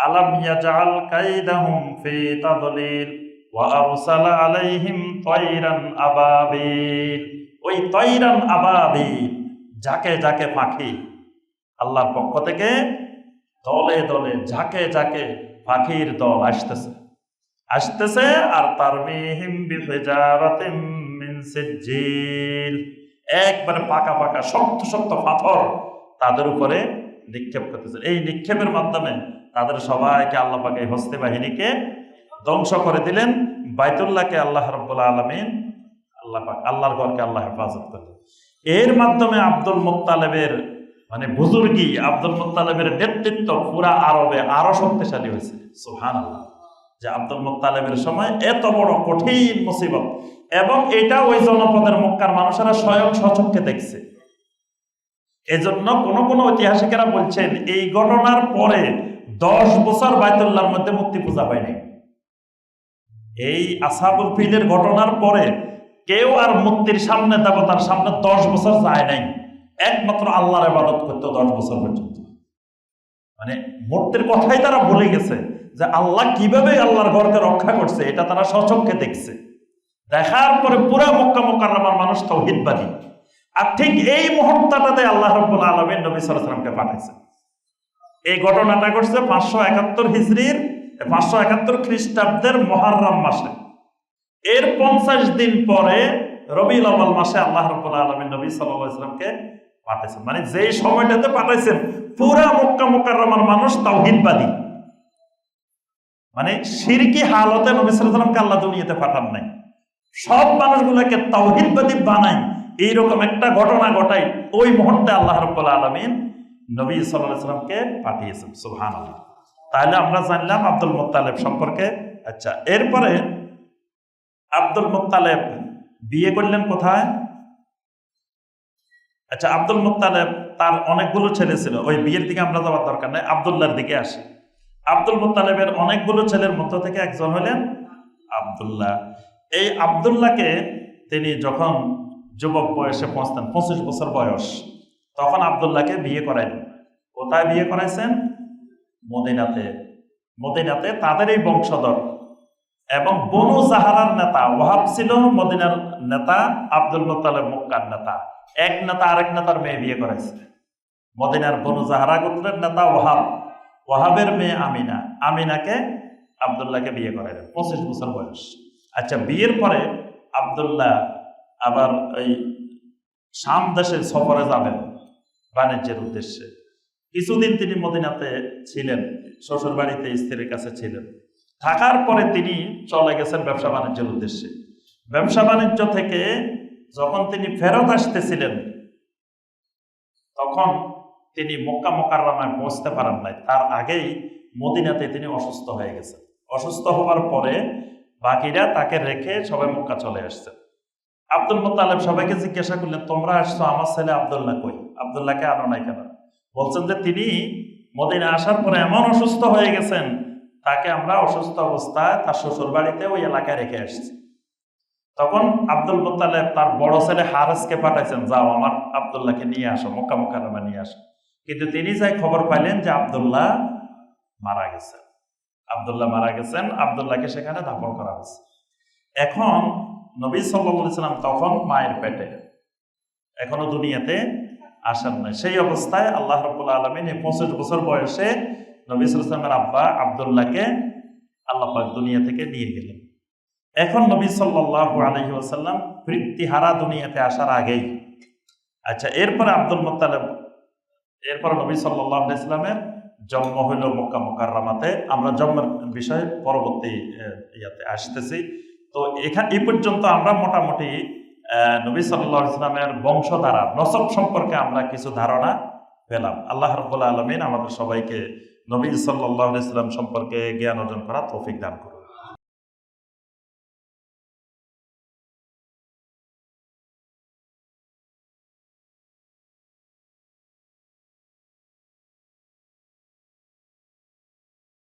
আলাম ইয়াজআল কাইদাহুম ফি তাদলিল ওয়া আরসালা আলাইহিম তায়রান আবাবিল। ওই তায়রান আবাবিল, যাকে যাকে পাখি, আল্লাহর পক্ষ থেকে দলে দলে ঝাঁকে ঝাঁকে পাখির দল আসতেছে। আর তারমিহিম বিহিজারাতিম মিন সিজ্জিল, একবারে পাকা পাকা শক্ত শক্ত পাথর তাদের উপরে নিক্ষেপ করতেছে। এই নিক্ষেপের মাধ্যমে তাদের সবাইকে আল্লাহ পাক এই হস্তি বাহিনীকে ধ্বংস করে দিলেন। বাইতুল্লাহকে আল্লাহ রাব্বুল আলামিন, আল্লাহ পাক আল্লাহর ঘরকে আল্লাহ হেফাজত করলেন। এর মাধ্যমে আব্দুল মুত্তালিবের বুজুর্গি, আব্দুল মুত্তালিবের নেতৃত্ব পুরা আরবে আরো শক্তিশালী হয়েছে। সুবহানাল্লাহ, যে আব্দুল মুত্তালিবের সময় এত বড় কঠিন মুসিবত, এবং এটা ওই জনপদের মক্কার মানুষেরা স্বয়ং স্বচক্ষে দেখছে। এজন্য কোন কোন ঐতিহাসিকেরা বলছেন, এই ঘটনার পরে 10 বছর বাইতুল্লাহর মধ্যে মূর্তি পূজা হয়নি। এই আসহাবুল ফিলের ঘটনার পরে কেউ আর মূর্তির সামনে, দেবতার সামনে 10 বছর যায় নাই। একমাত্র আল্লাহর ইবাদত করতে 10 বছর পর্যন্ত। মূর্তির কথাই তারা ভুলে গেছে, যে আল্লাহ কিভাবে আল্লাহর ঘরকে রক্ষা করছে, এটা তারা স্বচক্ষে দেখছে। দেখার পরে পুরা মক্কা মুকাররমার মানুষ তাওহীদবাদী। আর ঠিক এই মুহূর্তটাতে আল্লাহ রাব্বুল আলামিন নবী সাল্লাল্লাহু আলাইহি ওয়াসাল্লামকে পাঠাইছেন। এই ঘটনাটা ঘটছে 571 হিজরির 571 খ্রিস্টাব্দের মুহররম মাসে। এর 50 দিন পরে রবিউল আউয়াল মাসে আল্লাহ রাব্বুল আলামিন নবী সাল্লাল্লাহু আলাইহি ওয়াসাল্লামকে পাঠাইছেন। যেই সময়টাতে পাঠাইছেন, পুরা মক্কা মুকাররমার মানুষ তাওহীদবাদী। শিরকি হালতে নবী সাল্লাল্লাহু আলাইহি ওয়াসাল্লামকে আল্লাহ দুনিয়াতে পাঠান নাই, সব মানুষগুলোকে তাওহীদবাদী বানাই। এইরকম একটা ঘটনা ঘটাই ওই মুহূর্তে আল্লাহ রাব্বুল আলামিন নবী সাল্লাল্লাহু আলাইহি ওয়াসাল্লামকে পাঠিয়েছেন। সুবহানাল্লাহ। তাহলে আমরা জানলাম আব্দুল মুত্তালিব সম্পর্কে। আচ্ছা, এরপরে আব্দুল মুত্তালিব বিয়ে করলেন কোথায়? আচ্ছা, আব্দুল মুত্তালিব তার অনেকগুলো ছেলে ছিল, ওই বিয়ের দিকে আমরা যাওয়ার দরকার নেই, আব্দুল্লাহর দিকে আসি। আব্দুল মুত্তালিবের অনেকগুলো ছেলের মধ্য থেকে একজন হলেন আব্দুল্লাহ। এই আব্দুল্লাহকে তিনি যখন যুবক বয়সে পৌঁছতেন, 25 বছর বয়স, তখন আব্দুল্লাহকে বিয়ে করাইলেন। কোথায় বিয়ে করাইছেন? মদিনাতে। মদিনাতে তাদের এই বংশধর এবং বনু জাহারার নেতা ওয়াহাব ছিল মদিনার নেতা, আব্দুল মুত্তালিব মক্কার নেতা। এক নেতা আরেক নেতার মেয়ে বিয়ে করাইছে। মদিনার বনু জাহারা গোত্রের নেতা ওয়াহাব, ওয়াহাবের মেয়ে আমিনা, আমিনাকে আব্দুল্লাহকে বিয়ে করাইলেন 25 বছর বয়স। আচ্ছা, বিয়ের পরে আব্দুল্লাহ আবার ওই শাম দেশের সফরে যাবেন বাণিজ্যের উদ্দেশ্যে। কিছুদিন তিনি মদিনাতে ছিলেন, শ্বশুর বাড়িতে স্ত্রীর কাছে ছিলেন। থাকার পরে তিনি চলে গেছেন ব্যবসা বাণিজ্যের উদ্দেশ্যে। ব্যবসা বাণিজ্য থেকে যখন তিনি ফেরত আসতেছিলেন, তখন তিনি মক্কা মুকাররমায় পৌঁছতে পারেন নাই। তার আগেই মদিনাতে তিনি অসুস্থ হয়ে গেছেন। অসুস্থ হওয়ার পরে বাকিরা তাকে রেখে সবাই মক্কা চলে আসছেন। আব্দুল মুত্তালিব সবাইকে জিজ্ঞাসা করলেন, তোমরা আসছো, আমার ছেলে আব্দুল্লাহ কই? আব্দুল্লাহকে আনো নাই কেন? বলছেন যে তিনি মদিনা আসার পরে এমন অসুস্থ হয়ে গেছেন, তাকে আমরা অসুস্থ অবস্থায় তার শ্বশুর বাড়িতে ওই এলাকায় রেখে আসছি। তখন আব্দুল মুত্তালিব তার বড় ছেলে হারেসকে পাঠাইছেন, যাও আমার আব্দুল্লাহকে নিয়ে আসো, মক্কা মুকাররমা নিয়ে আসো। কিন্তু তিনি যাই খবর পাইলেন যে আব্দুল্লাহ মারা গেছেন। আব্দুল্লাহ মারা গেছেন, আব্দুল্লাহকে সেখানে দাফন করা হয়েছে। এখন নবী সাল্লাল্লাহু আলাইহি সাল্লাম তখন মায়ের পেটে, এখনো দুনিয়াতে আসেন নাই। সেই অবস্থায় আল্লাহ রাব্বুল আলামিন এই 25 বছর বয়সে নবী সাল্লাল্লাহু আলাইহি সাল্লামের আব্বা আব্দুল্লাহকে আল্লাহ পাক দুনিয়া থেকে নিয়ে গেলেন। এখন নবী সাল্লাল্লাহু আলাইহি ওয়াসাল্লাম পিতৃহারা দুনিয়াতে আসার আগেই, আচ্ছা, এরপরে আব্দুল মুত্তালিব, এরপরে নবী সাল্লাল্লাহু আলাইহি ওয়াসাল্লামের জন্ম হইল মক্কা মুকাররমাতে। আমরা জন্মের বিষয়ে পরবর্তী ইয়াতে আসতেছি। তো এখানে এই পর্যন্ত আমরা মোটামুটি নবী সাল্লাল্লাহু আলাইহি ওয়াসাল্লামের বংশধারা, নসব সম্পর্কে আমরা কিছু ধারণা পেলাম। আল্লাহ রাব্বুল আলামিন আমাদের সবাইকে নবী সাল্লাল্লাহু আলাইহি ওয়াসাল্লাম সম্পর্কে জ্ঞান অর্জন করা তৌফিক দান করুন।